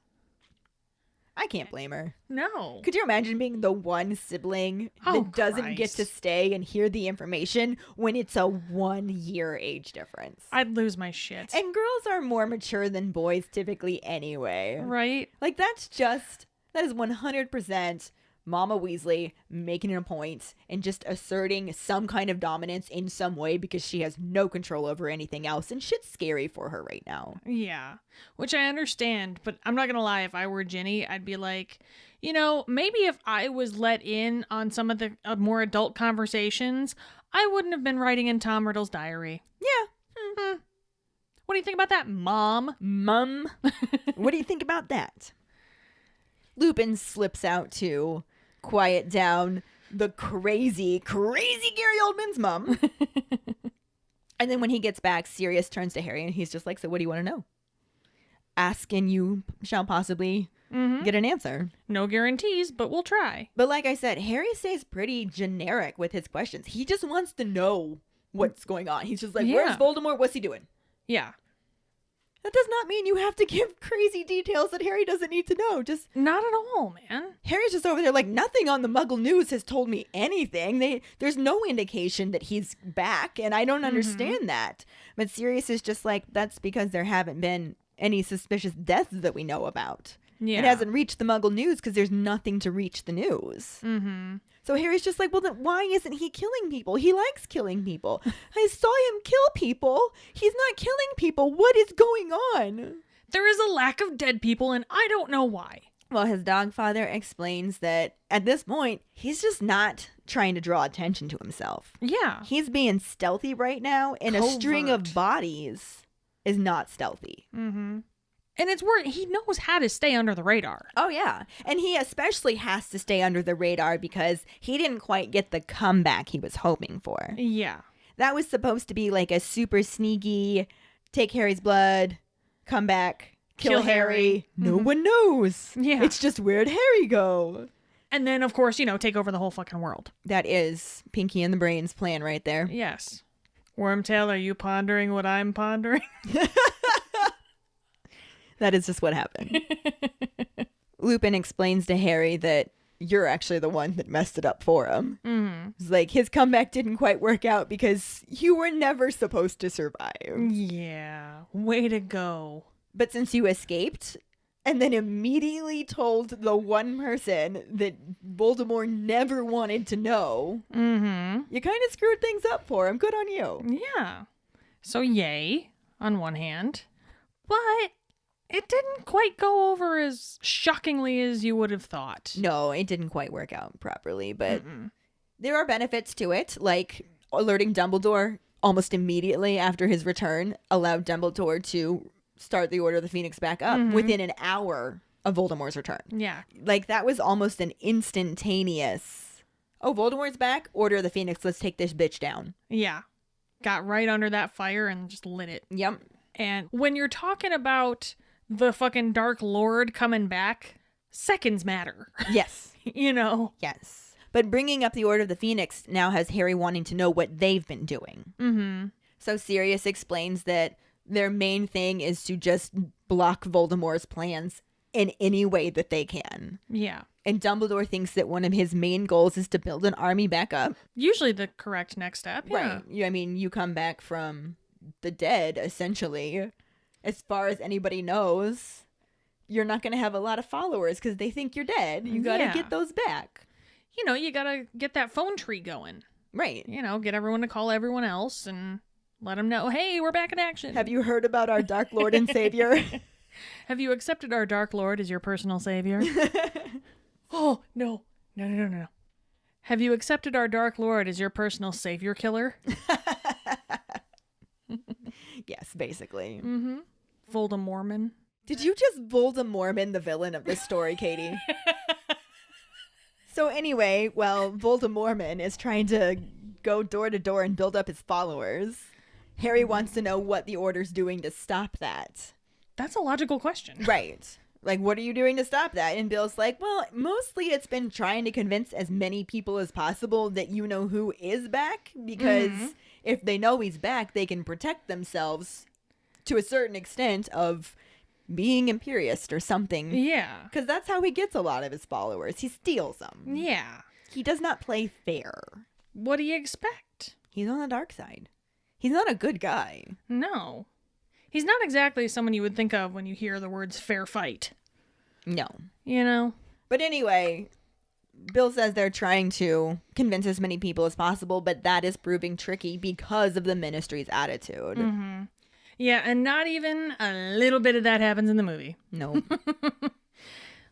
I can't blame her. No. Could you imagine being the one sibling that doesn't get to Christ. stay and hear the information when it's a 1 year age difference? I'd lose my shit. And girls are more mature than boys typically anyway. Right? Like, that is 100% Mama Weasley making a point and just asserting some kind of dominance in some way because she has no control over anything else, and shit's scary for her right now. Yeah. Which I understand, but I'm not gonna lie, if I were Ginny, I'd be like, you know, maybe if I was let in on some of the more adult conversations, I wouldn't have been writing in Tom Riddle's diary. Yeah. What do you think about that, Mom? Mum, what do you think about that? Lupin slips out to quiet down the crazy Gary Oldman's mom. And then when he gets back, Sirius turns to Harry and he's just like, so what do you want to know? Ask and you shall possibly get an answer. No guarantees, but we'll try. But like I said, Harry stays pretty generic with his questions. He just wants to know what's going on. He's just like, where's Voldemort? What's he doing? Yeah. That does not mean you have to give crazy details that Harry doesn't need to know. Just Not at all, man. Harry's just over there like, nothing on the Muggle news has told me anything. There's no indication that he's back, and I don't understand that. But Sirius is just like, that's because there haven't been any suspicious deaths that we know about. Yeah. It hasn't reached the Muggle news because there's nothing to reach the news. So Harry's just like, well, then why isn't he killing people? He likes killing people. I saw him kill people. He's not killing people. What is going on? There is a lack of dead people, and I don't know why. Well, his dog father explains that at this point, he's just not trying to draw attention to himself. Yeah. He's being stealthy right now, and a string of Covert. bodies is not stealthy. And it's where he knows how to stay under the radar. Oh, yeah. And he especially has to stay under the radar because he didn't quite get the comeback he was hoping for. Yeah. That was supposed to be like a super sneaky, take Harry's blood, come back, kill Harry. No one knows. Yeah. It's just, where'd Harry go? And then, of course, take over the whole fucking world. That is Pinky and the Brain's plan right there. Yes. Wormtail, are you pondering what I'm pondering? That is just what happened. Lupin explains to Harry that you're actually the one that messed it up for him. It's like, his comeback didn't quite work out because you were never supposed to survive. Yeah. Way to go. But since you escaped and then immediately told the one person that Voldemort never wanted to know, you kind of screwed things up for him. Good on you. Yeah. So yay, on one hand. But it didn't quite go over as shockingly as you would have thought. No, it didn't quite work out properly, but there are benefits to it, like alerting Dumbledore almost immediately after his return allowed Dumbledore to start the Order of the Phoenix back up within an hour of Voldemort's return. Yeah. Like, that was almost an instantaneous, oh, Voldemort's back, Order of the Phoenix, let's take this bitch down. Yeah. Got right under that fire and just lit it. Yep. And when you're talking about the fucking Dark Lord coming back, seconds matter. Yes. Yes. But bringing up the Order of the Phoenix now has Harry wanting to know what they've been doing. So Sirius explains that their main thing is to just block Voldemort's plans in any way that they can. Yeah. And Dumbledore thinks that one of his main goals is to build an army back up. Usually the correct next step. Yeah. Right. You come back from the dead, essentially. As far as anybody knows, you're not going to have a lot of followers because they think you're dead. You got to Yeah. get those back. You know, you gotta get that phone tree going. Right. You know, get everyone to call everyone else and let them know, hey, we're back in action. Have you heard about our Dark Lord and Savior? Have you accepted our Dark Lord as your personal savior? Oh, no. No. Have you accepted our Dark Lord as your personal savior killer? Yes, basically. Mm-hmm. Voldemormon. Did you just Voldemormon the villain of this story, Katie? So anyway, well, Voldemormon is trying to go door to door and build up his followers. Harry wants to know what the Order's doing to stop that. That's a logical question. Right. Like, what are you doing to stop that? And Bill's like, well, mostly it's been trying to convince as many people as possible that you know who is back, because if they know he's back, they can protect themselves to a certain extent of being imperious or something. Yeah. Because that's how he gets a lot of his followers. He steals them. Yeah. He does not play fair. What do you expect? He's on the dark side. He's not a good guy. No. He's not exactly someone you would think of when you hear the words fair fight. No. You know? But anyway, Bill says they're trying to convince as many people as possible, but that is proving tricky because of the ministry's attitude. Mm-hmm. Yeah, and not even a little bit of that happens in the movie. No.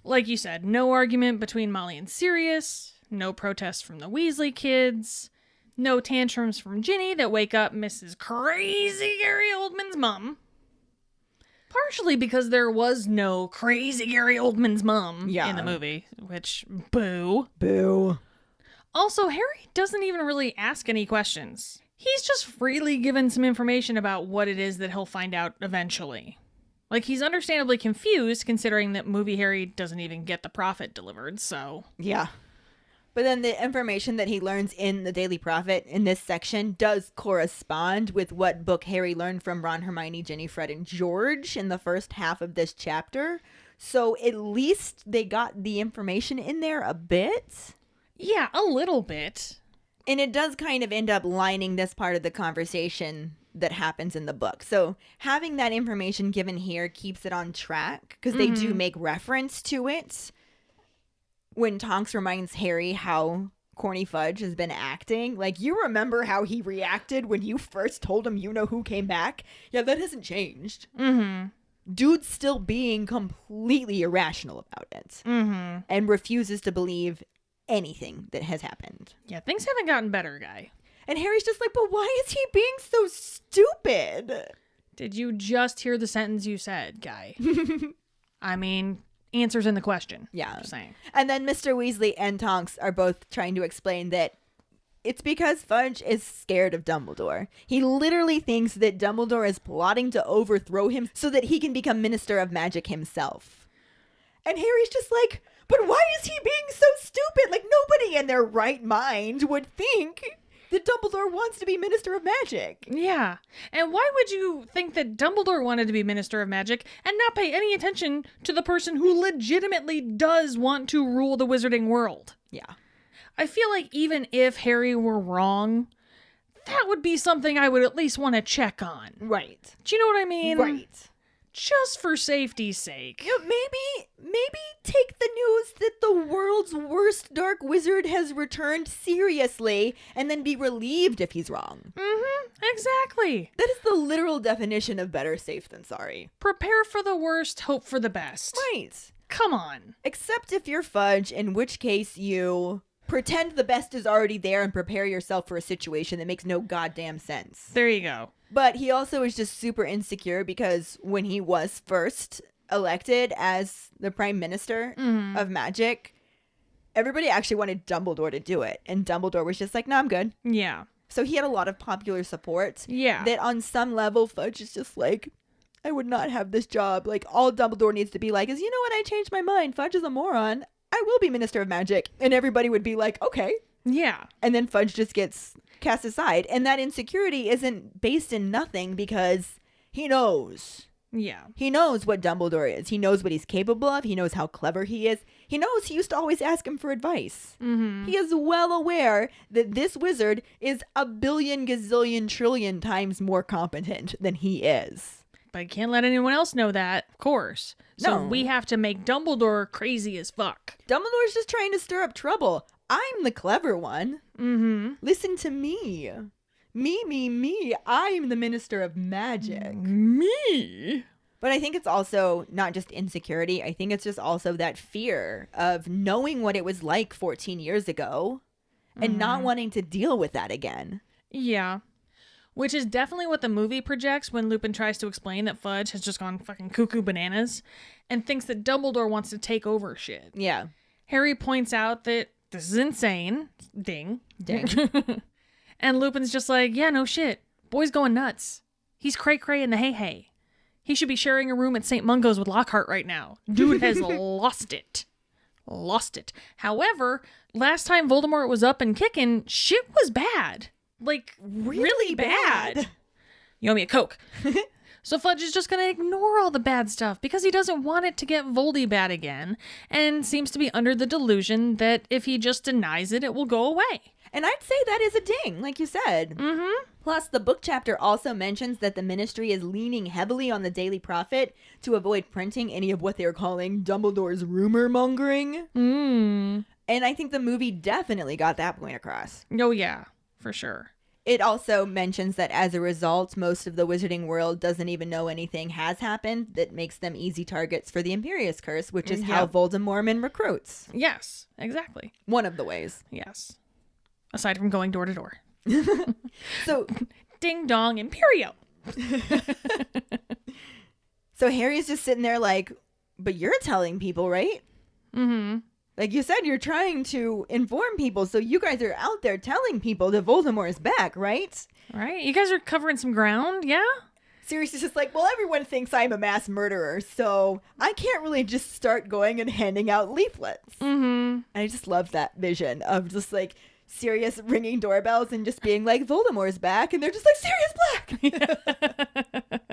Like you said, no argument between Molly and Sirius, no protests from the Weasley kids, no tantrums from Ginny that wake up Mrs. Crazy Gary Oldman's mom. Partially because there was no Crazy Gary Oldman's mom in the movie, which, boo. Boo. Also, Harry doesn't even really ask any questions. He's just freely given some information about what it is that he'll find out eventually. Like, he's understandably confused considering that movie Harry doesn't even get the prophet delivered, so... Yeah. But then the information that he learns in the Daily Prophet in this section does correspond with what book Harry learned from Ron, Hermione, Ginny, Fred, and George in the first half of this chapter. So at least they got the information in there a bit. Yeah, a little bit. And it does kind of end up lining this part of the conversation that happens in the book. So having that information given here keeps it on track because they do make reference to it. When Tonks reminds Harry how Corny Fudge has been acting, like, you remember how he reacted when you first told him you know who came back? Yeah, that hasn't changed. Mm-hmm. Dude's still being completely irrational about it and refuses to believe anything that has happened. Yeah, things haven't gotten better, guy. And Harry's just like, but why is he being so stupid? Did you just hear the sentence you said, guy? I mean, answers in the question. Yeah. Just saying. And then Mr. Weasley and Tonks are both trying to explain that it's because Fudge is scared of Dumbledore. He literally thinks that Dumbledore is plotting to overthrow him so that he can become Minister of Magic himself. And Harry's just like, but why is he being so stupid? Like, nobody in their right mind would think that Dumbledore wants to be Minister of Magic. Yeah. And why would you think that Dumbledore wanted to be Minister of Magic and not pay any attention to the person who legitimately does want to rule the wizarding world? Yeah. I feel like even if Harry were wrong, that would be something I would at least want to check on. Right. Do you know what I mean? Right. Just for safety's sake. You know, maybe take the news that the world's worst dark wizard has returned seriously and then be relieved if he's wrong. Mm-hmm. Exactly. That is the literal definition of better safe than sorry. Prepare for the worst, hope for the best. Right. Come on. Except if you're Fudge, in which case you pretend the best is already there and prepare yourself for a situation that makes no goddamn sense. There you go. But he also is just super insecure because when he was first elected as the Prime Minister of Magic, everybody actually wanted Dumbledore to do it. And Dumbledore was just like, no, I'm good. Yeah. So he had a lot of popular support. Yeah. That on some level, Fudge is just like, I would not have this job. Like, all Dumbledore needs to be like is, you know what, I changed my mind. Fudge is a moron. I will be Minister of Magic. And everybody would be like, okay. Yeah. And then Fudge just gets cast aside. And that insecurity isn't based in nothing because he knows. Yeah. He knows what Dumbledore is. He knows what he's capable of. He knows how clever he is. He knows he used to always ask him for advice. Mm-hmm. He is well aware that this wizard is a billion, gazillion, trillion times more competent than he is. But I can't let anyone else know that, of course. So No. we have to make Dumbledore crazy as fuck. Dumbledore's just trying to stir up trouble. I'm the clever one. Mm-hmm. Listen to me. Me. I'm the Minister of Magic. Me? But I think it's also not just insecurity. I think it's just also that fear of knowing what it was like 14 years ago and not wanting to deal with that again. Yeah. Which is definitely what the movie projects when Lupin tries to explain that Fudge has just gone fucking cuckoo bananas and thinks that Dumbledore wants to take over shit. Yeah. Harry points out that this is insane. Ding. And Lupin's just like, yeah, no shit. Boy's going nuts. He's cray-cray in the hay-hay. He should be sharing a room at St. Mungo's with Lockhart right now. Dude has lost it. Lost it. However, last time Voldemort was up and kicking, shit was bad. Like, really bad. You owe me a Coke. So Fudge is just going to ignore all the bad stuff because he doesn't want it to get Voldy bad again and seems to be under the delusion that if he just denies it, it will go away. And I'd say that is a ding, like you said. Mm-hmm. Plus, the book chapter also mentions that the ministry is leaning heavily on the Daily Prophet to avoid printing any of what they're calling Dumbledore's rumor mongering. Mm. And I think the movie definitely got that point across. Oh, yeah, for sure. It also mentions that as a result, most of the wizarding world doesn't even know anything has happened that makes them easy targets for the Imperius Curse, which is how Voldemormon recruits. Yes, exactly. One of the ways. Yes. Aside from going door to door. So, Ding dong, Imperio. so Harry's just sitting there like, but you're telling people, right? Mm-hmm. Like you said, you're trying to inform people, so you guys are out there telling people that Voldemort is back, right? Right? You guys are covering some ground, yeah? Sirius is just like, well, everyone thinks I'm a mass murderer, so I can't really just start going and handing out leaflets. Mm-hmm. And I just love that vision of just like Sirius ringing doorbells and just being like, Voldemort's back, and they're just like, Sirius Black!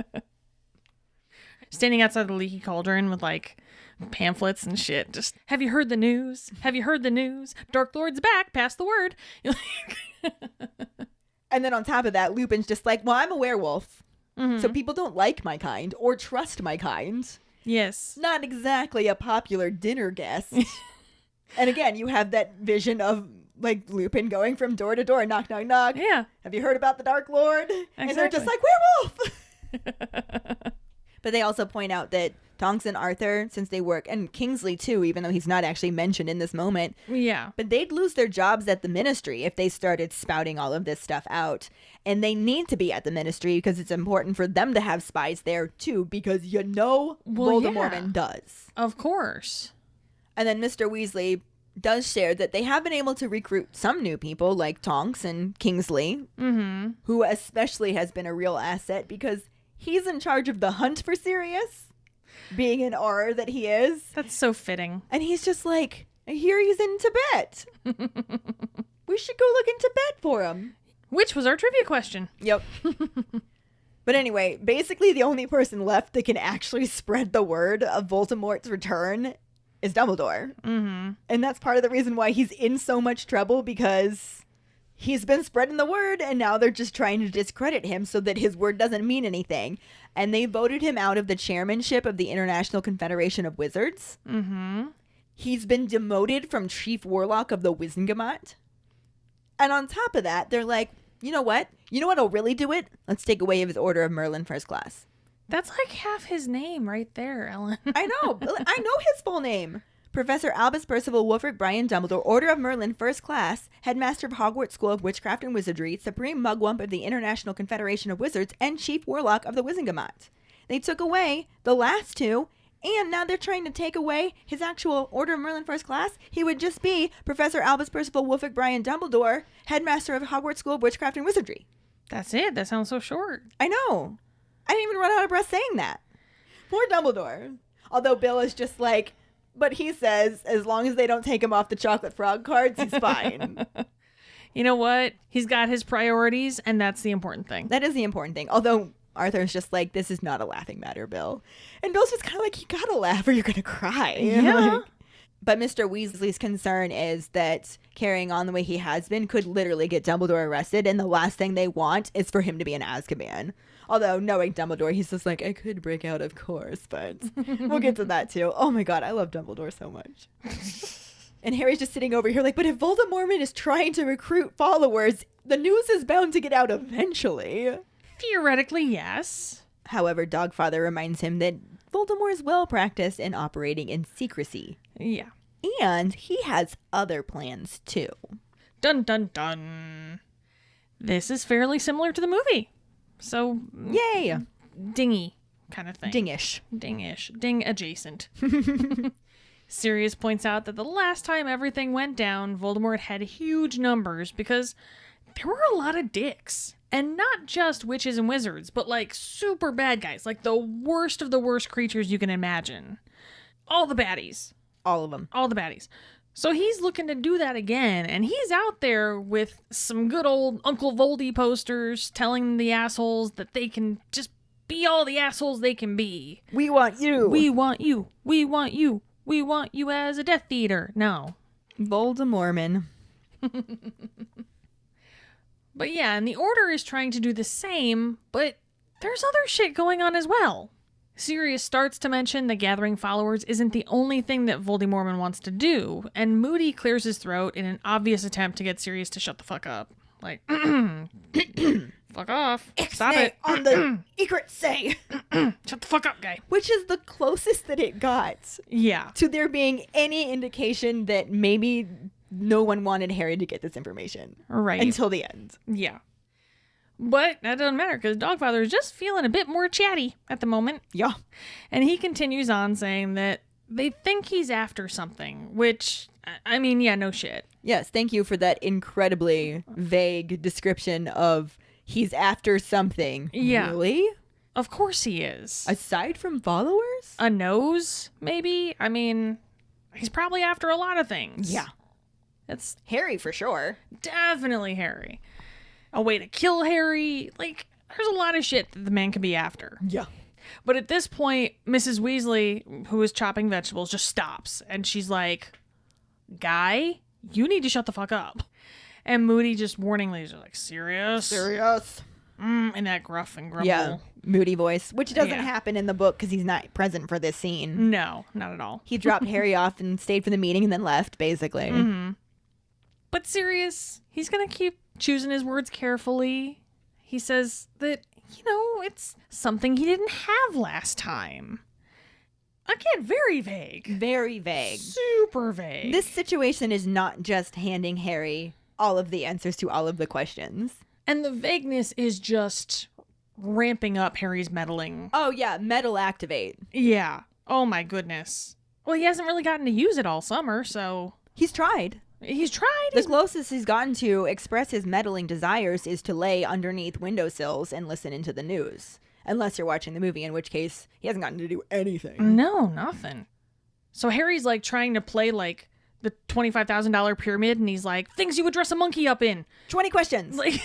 Standing outside the leaky cauldron with like pamphlets and shit. Just, have you heard the news? Have you heard the news? Dark Lord's back. Pass the word. And then on top of that, Lupin's just like, well, I'm a werewolf. Mm-hmm. So people don't like my kind or trust my kind. Yes. Not exactly a popular dinner guest. And again, you have that vision of like Lupin going from door to door, knock, knock, knock. Yeah. Have you heard about the Dark Lord? And they're just like, werewolf! But they also point out that Tonks and Arthur, since they work, and Kingsley too, even though he's not actually mentioned in this moment, Yeah. but they'd lose their jobs at the ministry if they started spouting all of this stuff out. And they need to be at the ministry because it's important for them to have spies there too, because Voldemormon does. Of course. And then Mr. Weasley does share that they have been able to recruit some new people like Tonks and Kingsley, who especially has been a real asset because he's in charge of the hunt for Sirius, being an auror that he is. That's so fitting. And he's just like, I hear he's in Tibet. We should go look in Tibet for him. Which was our trivia question. Yep. But anyway, basically the only person left that can actually spread the word of Voldemort's return is Dumbledore. Mm-hmm. And that's part of the reason why he's in so much trouble, because he's been spreading the word and now they're just trying to discredit him so that his word doesn't mean anything. And they voted him out of the chairmanship of the International Confederation of Wizards. Mm-hmm. He's been demoted from Chief Warlock of the Wizengamot. And on top of that, they're like, you know what? You know what'll really do it? Let's take away his Order of Merlin First Class. That's like half his name right there, Ellen. I know. I know his full name. Professor Albus Percival Wulfric Brian Dumbledore, Order of Merlin First Class, Headmaster of Hogwarts School of Witchcraft and Wizardry, Supreme Mugwump of the International Confederation of Wizards, and Chief Warlock of the Wizengamot. They took away the last two, and now they're trying to take away his actual Order of Merlin First Class. He would just be Professor Albus Percival Wulfric Brian Dumbledore, Headmaster of Hogwarts School of Witchcraft and Wizardry. That's it. That sounds so short. I know. I didn't even run out of breath saying that. Poor Dumbledore. Although Bill is just like, but he says as long as they don't take him off the chocolate frog cards, he's fine. You know what? He's got his priorities, and that's the important thing. That is the important thing. Although Arthur's just like, this is not a laughing matter, Bill. And Bill's just kind of like, you gotta laugh or you're gonna cry. Yeah. But Mr. Weasley's concern is that carrying on the way he has been could literally get Dumbledore arrested, and the last thing they want is for him to be in Azkaban. Although, knowing Dumbledore, he's just like, I could break out, of course, but we'll get to that too. Oh my god, I love Dumbledore so much. And Harry's just sitting over here like, but if Voldemormon is trying to recruit followers, the news is bound to get out eventually. Theoretically, yes. However, Dogfather reminds him that Voldemort is well practiced in operating in secrecy. Yeah. And he has other plans too. Dun dun dun. This is fairly similar to the movie. So, Yay! dingy kind of thing. Dingish. Dingish. Ding adjacent. Sirius points out that the last time everything went down, Voldemort had huge numbers because there were a lot of dicks. And not just witches and wizards, but like super bad guys. Like the worst of the worst creatures you can imagine. All the baddies. All of them. All the baddies. So he's looking to do that again, and he's out there with some good old Uncle Voldy posters telling the assholes that they can just be all the assholes they can be. We want you. We want you. We want you. We want you as a Death Eater. No. Voldemormon. But yeah, and the Order is trying to do the same, but there's other shit going on as well. Sirius starts to mention the gathering followers isn't the only thing that Voldemormon wants to do, and Moody clears his throat in an obvious attempt to get Sirius to shut the fuck up. Like, fuck off. Stop it. On the Egret say. Shut the fuck up, guy. Which is the closest that it got Yeah. to there being any indication that maybe no one wanted Harry to get this information. Right. Until the end. Yeah. But that doesn't matter because Dogfather is just feeling a bit more chatty at the moment. Yeah. And he continues on saying that they think he's after something, which, I mean, yeah, no shit. Yes, thank you for that incredibly vague description of he's after something. Yeah. Really? Of course he is. Aside from followers? A nose, maybe? I mean, he's probably after a lot of things. Yeah. It's Harry for sure. definitely Harry. A way to kill Harry. Like, there's a lot of shit that the man can be after. Yeah. But at this point, Mrs. Weasley, who is chopping vegetables, just stops. And she's like, Guy, you need to shut the fuck up. And Moody just warningly is like, Serious? Serious. In that gruff and grumble. Yeah. Moody voice, which doesn't Yeah. happen in the book because he's not present for this scene. No, not at all. He dropped Harry off and stayed for the meeting and then left, basically. Mm-hmm. But Sirius, he's going to keep choosing his words carefully. He says that, it's something he didn't have last time. Again, very vague. Very vague. Super vague. This situation is not just handing Harry all of the answers to all of the questions. And the vagueness is just ramping up Harry's meddling. Oh, yeah. Metal activate. Yeah. Oh, my goodness. Well, he hasn't really gotten to use it all summer, so... He's tried. He's tried. The closest he's gotten to express his meddling desires is to lay underneath windowsills and listen into the news. Unless you're watching the movie, in which case he hasn't gotten to do anything. No, nothing. So Harry's like trying to play like the $25,000 pyramid, and he's like, things you would dress a monkey up in. 20 questions. Like,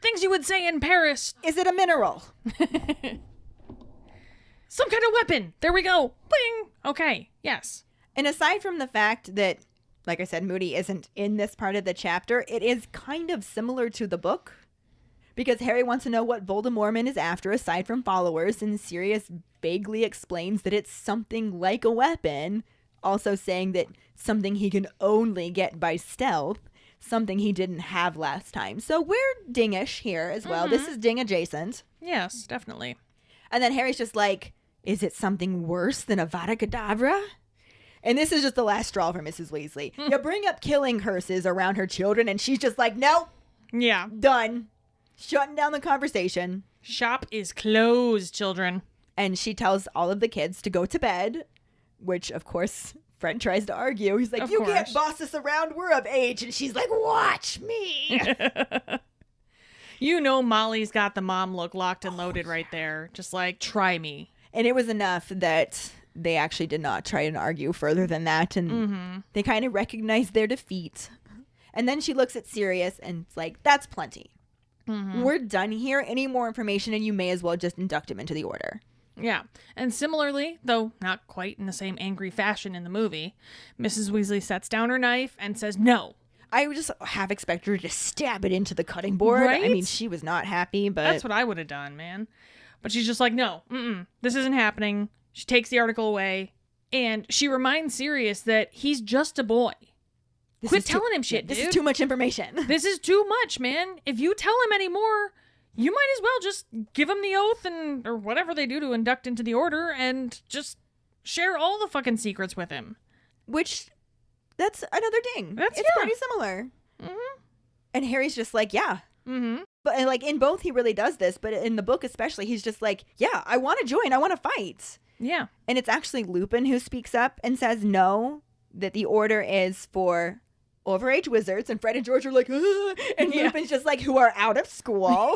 things you would say in Paris. Is it a mineral? Some kind of weapon. There we go. Bing. Okay. Yes. And aside from the fact that, like I said, Moody isn't in this part of the chapter, it is kind of similar to the book. Because Harry wants to know what Voldemormon is after aside from followers, and Sirius vaguely explains that it's something like a weapon, also saying that something he can only get by stealth, something he didn't have last time. So we're dingish here as well. This is ding adjacent. Yes, definitely. And then Harry's just like, is it something worse than Avada Kedavra? And this is just the last straw for Mrs. Weasley. You bring up killing curses around her children, and she's just like, nope, Yeah. done. Shutting down the conversation. Shop is closed, children. And she tells all of the kids to go to bed, which, of course, Fred tries to argue. He's like, Of you course. can't boss us around. We're of age. And she's like, watch me. Molly's got the mom look locked and loaded right there. Just like, try me. And it was enough that they actually did not try and argue further than that. And they kind of recognized their defeat. And then she looks at Sirius and it's like, that's plenty. We're done here. Any more information and you may as well just induct him into the order. Yeah. And similarly, though not quite in the same angry fashion in the movie, Mrs. Weasley sets down her knife and says no. I would just half expect her to just stab it into the cutting board. I Right? mean, she was not happy, but That's what I would have done, man. But she's just like, no, this isn't happening. She takes the article away, and she reminds Sirius that he's just a boy. this Quit is too- telling him shit, This dude. is too much information. This is too much, man. If you tell him anymore, you might as well just give him the oath or whatever they do to induct into the order and just share all the fucking secrets with him. Which, that's another ding. That's- it's yeah. pretty similar. Mm-hmm. And Harry's just like, yeah. Mm-hmm. But and, like in both, he really does this. But in the book, especially, he's just like, yeah, I want to join. I want to fight. Yeah. And it's actually Lupin who speaks up and says no, that the order is for overage wizards. And Fred and George are like, ah! And Yeah. Lupin's just like, who are out of school.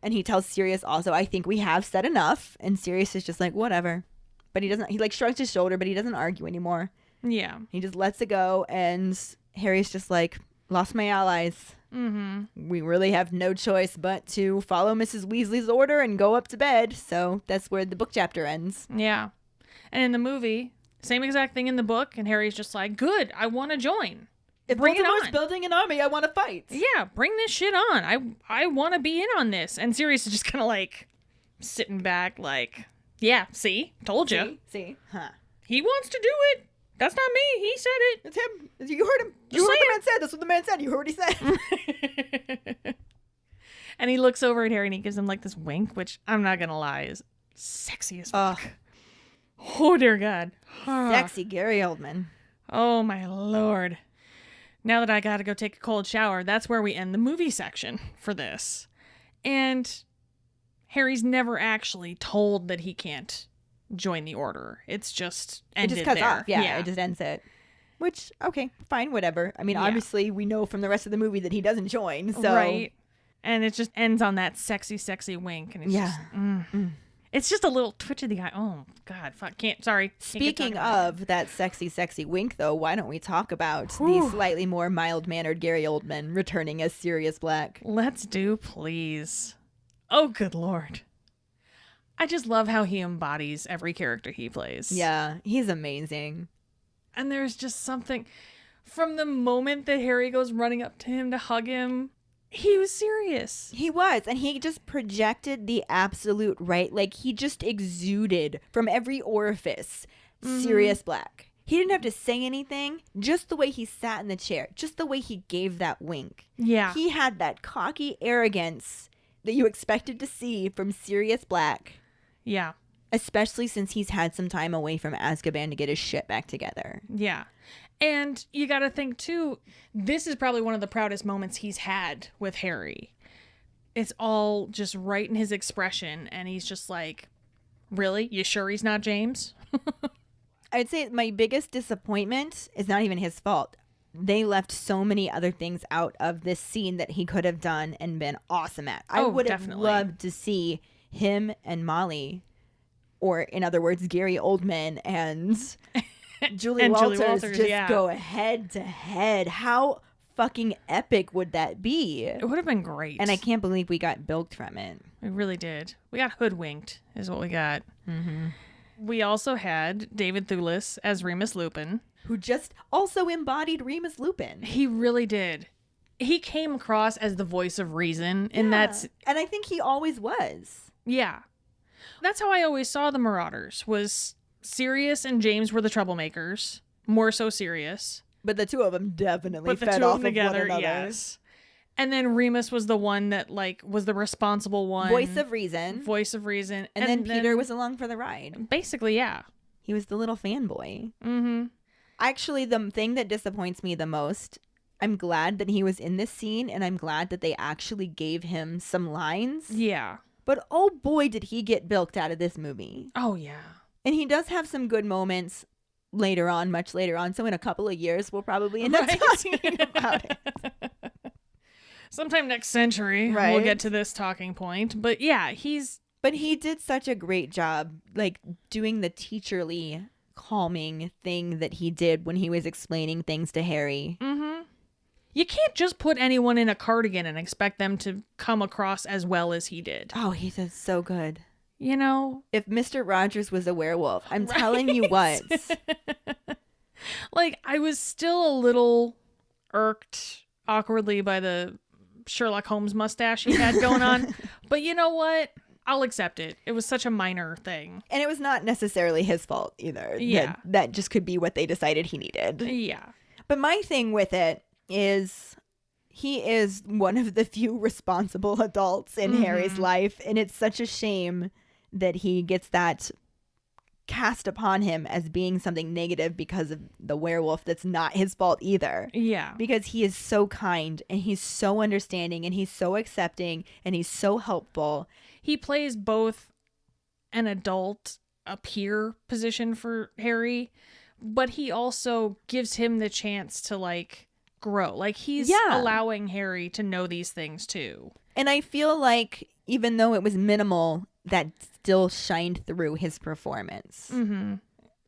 And he tells Sirius also, I think we have said enough. And Sirius is just like, whatever. But he like shrugs his shoulder, but he doesn't argue anymore. Yeah. He just lets it go. And Harry's just like, lost my allies. Mm-hmm. We really have no choice but to follow Mrs. Weasley's order and go up to bed. So that's where the book chapter ends. Yeah. And in the movie, same exact thing in the book, and Harry's just like, good, I want to join. If Bring it Voldemort's on. building an army, I want to fight. Yeah, bring this shit on. I want to be in on this. And Sirius is just kind of like sitting back like, yeah, see? Told you. See? Huh. He wants to do it. That's not me. He said it. It's him. You heard him. Just You heard say the man said. That's what the man said. You heard what he said. And he looks over at Harry and he gives him like this wink, which I'm not going to lie is sexy as fuck. Oh, dear God. Sexy Gary Oldman. Oh, my Lord. Now that I got to go take a cold shower, that's where we end the movie section for this. And Harry's never actually told that he can't join the order. It's just It ended just cuts there. off. Yeah, it just ends it. Which, okay, fine, whatever. I mean, Yeah. obviously, we know from the rest of the movie that he doesn't join. So. Right. And it just ends on that sexy, sexy wink. And it's Yeah. just, It's just a little twitch of the eye. Oh, God. Fuck. Sorry. Can't get Speaking talking about of that sexy, sexy wink, though, why don't we talk about Whew. the slightly more mild-mannered Gary Oldman returning as Sirius Black? it. Let's do, please. Oh, good Lord. I just love how he embodies every character he plays. Yeah, he's amazing. And there's just something from the moment that Harry goes running up to him to hug him, he was serious. He was, and he just projected the absolute right. Like, he just exuded from every orifice Sirius Black. He didn't have to say anything, just the way he sat in the chair, just the way he gave that wink. Yeah. He had that cocky arrogance that you expected to see from Sirius Black, Yeah. especially since he's had some time away from Azkaban to get his shit back together. Yeah. And you got to think, too, this is probably one of the proudest moments he's had with Harry. It's all just right in his expression. And he's just like, really? You sure he's not James? I'd say my biggest disappointment is not even his fault. They left so many other things out of this scene that he could have done and been awesome at. I Oh, would definitely. have loved to see him and Molly, or in other words, Gary Oldman and Julie And Walters, Julie Walters, just yeah. go head to head. How fucking epic would that be? It would have been great. And I can't believe we got bilked from it. We really did. We got hoodwinked, is what we got. Mm-hmm. We also had David Thewlis as Remus Lupin. Who just also embodied Remus Lupin. He really did. He came across as the voice of reason, and that's And I think he always was. yeah. That's how I always saw the Marauders. Was Sirius and James were the troublemakers, more so Sirius, But the two of them definitely but the fed two off of them together, one another. yes. And then Remus was the one that like was the responsible one, Voice of reason. voice of reason, and then Peter was along for the ride. basically yeah. He was the little fanboy. Mm-hmm. Actually, the thing that disappoints me the most, I'm glad that he was in this scene, and I'm glad that they actually gave him some lines. Yeah. But oh boy, did he get bilked out of this movie. Oh yeah. And he does have some good moments later on, much later on. So in a couple of years, we'll probably end up Right. talking about it. Sometime next century, we'll Right. get to this talking point. But yeah, But he did such a great job, like, doing the teacherly, calming thing that he did when he was explaining things to Harry. you can't just put anyone in a cardigan and expect them to come across as well as he did. Oh, he did so good. You know, If Mr. Rogers was a werewolf, I'm Right? telling you what. Like, I was still a little irked awkwardly by the Sherlock Holmes mustache he had going on. But you know what? I'll accept it. It was such a minor thing. And it was not necessarily his fault either. Yeah. That just could be what they decided he needed. Yeah. But my thing with it is he is one of the few responsible adults in Harry's life. And it's such a shame that he gets that cast upon him as being something negative because of the werewolf that's not his fault either. Yeah. Because he is so kind and he's so understanding and he's so accepting and he's so helpful. He plays both an adult, a peer position for Harry, but he also gives him the chance to like grow. Like he's allowing Harry to know these things too. And I feel like even though it was minimal, that still shined through his performance. Mm-hmm.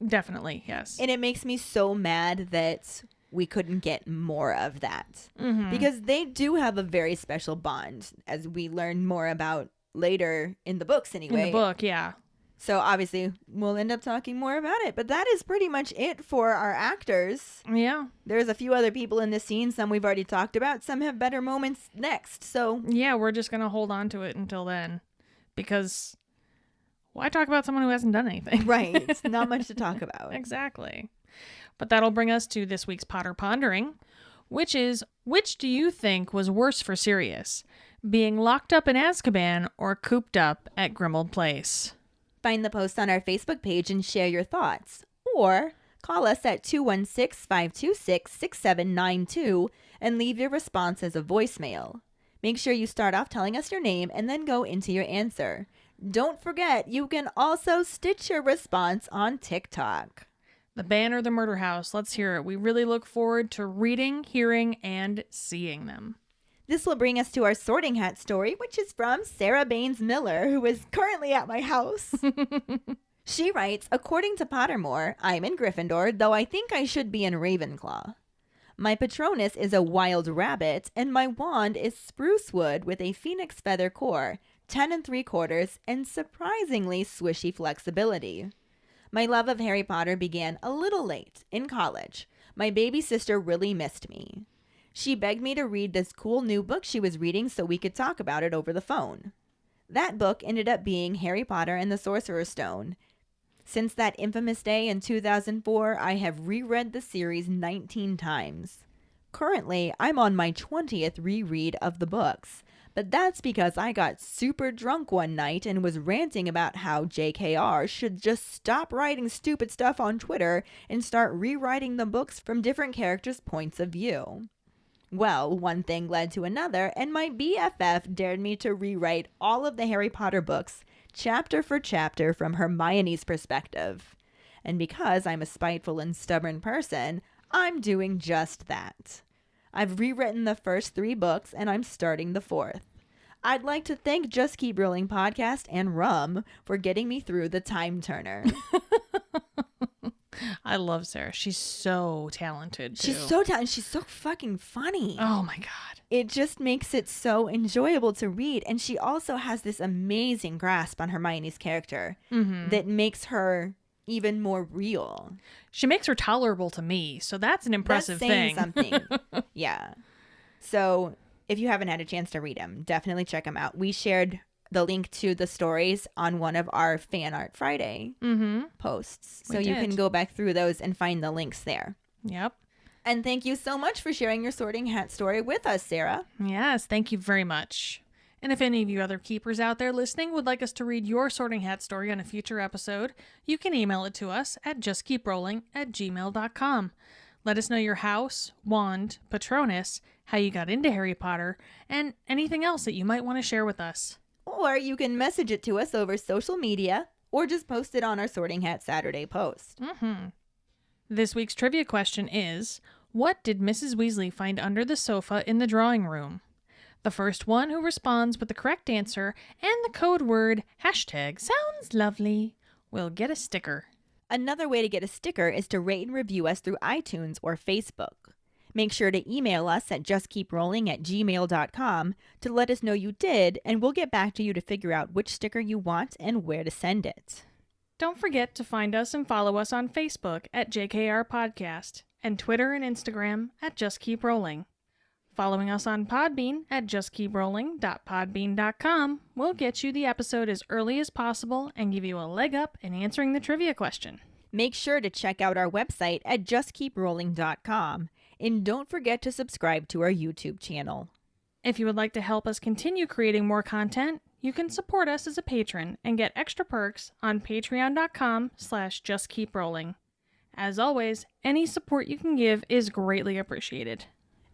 Definitely, yes. And it makes me so mad that we couldn't get more of that. Mm-hmm. Because they do have a very special bond, as we learn more about later in the books anyway. In the book, yeah. So obviously we'll end up talking more about it. But that is pretty much it for our actors. Yeah. There's a few other people in this scene. Some we've already talked about. Some have better moments next. So yeah, we're just going to hold on to it until then. Because why talk about someone who hasn't done anything? right. It's not much to talk about. Exactly. But that'll bring us to this week's Potter Pondering, which do you think was worse for Sirius? Being locked up in Azkaban or cooped up at Grimmauld Place? Find the post on our Facebook page and share your thoughts. Or call us at 216-526-6792 and leave your response as a voicemail. Make sure you start off telling us your name and then go into your answer. Don't forget, you can also stitch your response on TikTok. The Ban or the Murder House. Let's hear it. We really look forward to reading, hearing, and seeing them. This will bring us to our sorting hat story, which is from Sarah Baines Miller, who is currently at my house. She writes, according to Pottermore, I'm in Gryffindor, though I think I should be in Ravenclaw. My Patronus is a wild rabbit, and my wand is spruce wood with a phoenix feather core, 10 3/4, and surprisingly swishy flexibility. My love of Harry Potter began a little late, in college. My baby sister really missed me. She begged me to read this cool new book she was reading so we could talk about it over the phone. That book ended up being Harry Potter and the Sorcerer's Stone. Since that infamous day in 2004, I have reread the series 19 times. Currently, I'm on my 20th reread of the books, but that's because I got super drunk one night and was ranting about how JKR should just stop writing stupid stuff on Twitter and start rewriting the books from different characters' points of view. Well, one thing led to another, and my BFF dared me to rewrite all of the Harry Potter books, chapter for chapter, from Hermione's perspective. And because I'm a spiteful and stubborn person, I'm doing just that. I've rewritten the first 3 books, and I'm starting the 4th. I'd like to thank Just Keep Rolling Podcast and Rum for getting me through the time turner. I love Sarah. She's so talented, too. She's so talented. She's so fucking funny. Oh, my God. It just makes it so enjoyable to read. And she also has this amazing grasp on Hermione's character that makes her even more real. She makes her tolerable to me, so that's an impressive thing. That's saying something. Yeah. So if you haven't had a chance to read them, definitely check them out. We shared the link to the stories on one of our Fan Art Friday posts. So you can go back through those and find the links there. Yep. And thank you so much for sharing your sorting hat story with us, Sarah. Yes, thank you very much. And if any of you other keepers out there listening would like us to read your sorting hat story on a future episode, you can email it to us at justkeeprolling@gmail.com. Let us know your house, wand, Patronus, how you got into Harry Potter, and anything else that you might want to share with us. Or you can message it to us over social media or just post it on our Sorting Hat Saturday post. This week's trivia question is, what did Mrs. Weasley find under the sofa in the drawing room? The first one who responds with the correct answer and the code word #soundslovely will get a sticker. Another way to get a sticker is to rate and review us through iTunes or Facebook. Make sure to email us at justkeeprolling@gmail.com to let us know you did, and we'll get back to you to figure out which sticker you want and where to send it. Don't forget to find us and follow us on Facebook at JKR Podcast and Twitter and Instagram at Just Keep Rolling. Following us on Podbean at justkeeprolling.podbean.com will get you the episode as early as possible and give you a leg up in answering the trivia question. Make sure to check out our website at justkeeprolling.com, and don't forget to subscribe to our YouTube channel. If you would like to help us continue creating more content, you can support us as a patron and get extra perks on patreon.com/justkeeprolling. As always, any support you can give is greatly appreciated.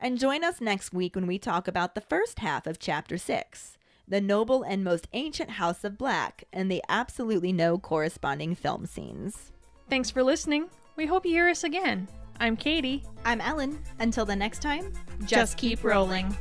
And join us next week when we talk about the first half of Chapter 6, the noble and most ancient House of Black, and the absolutely no corresponding film scenes. Thanks for listening. We hope you hear us again. I'm Katie. I'm Ellen. Until the next time, Just keep rolling.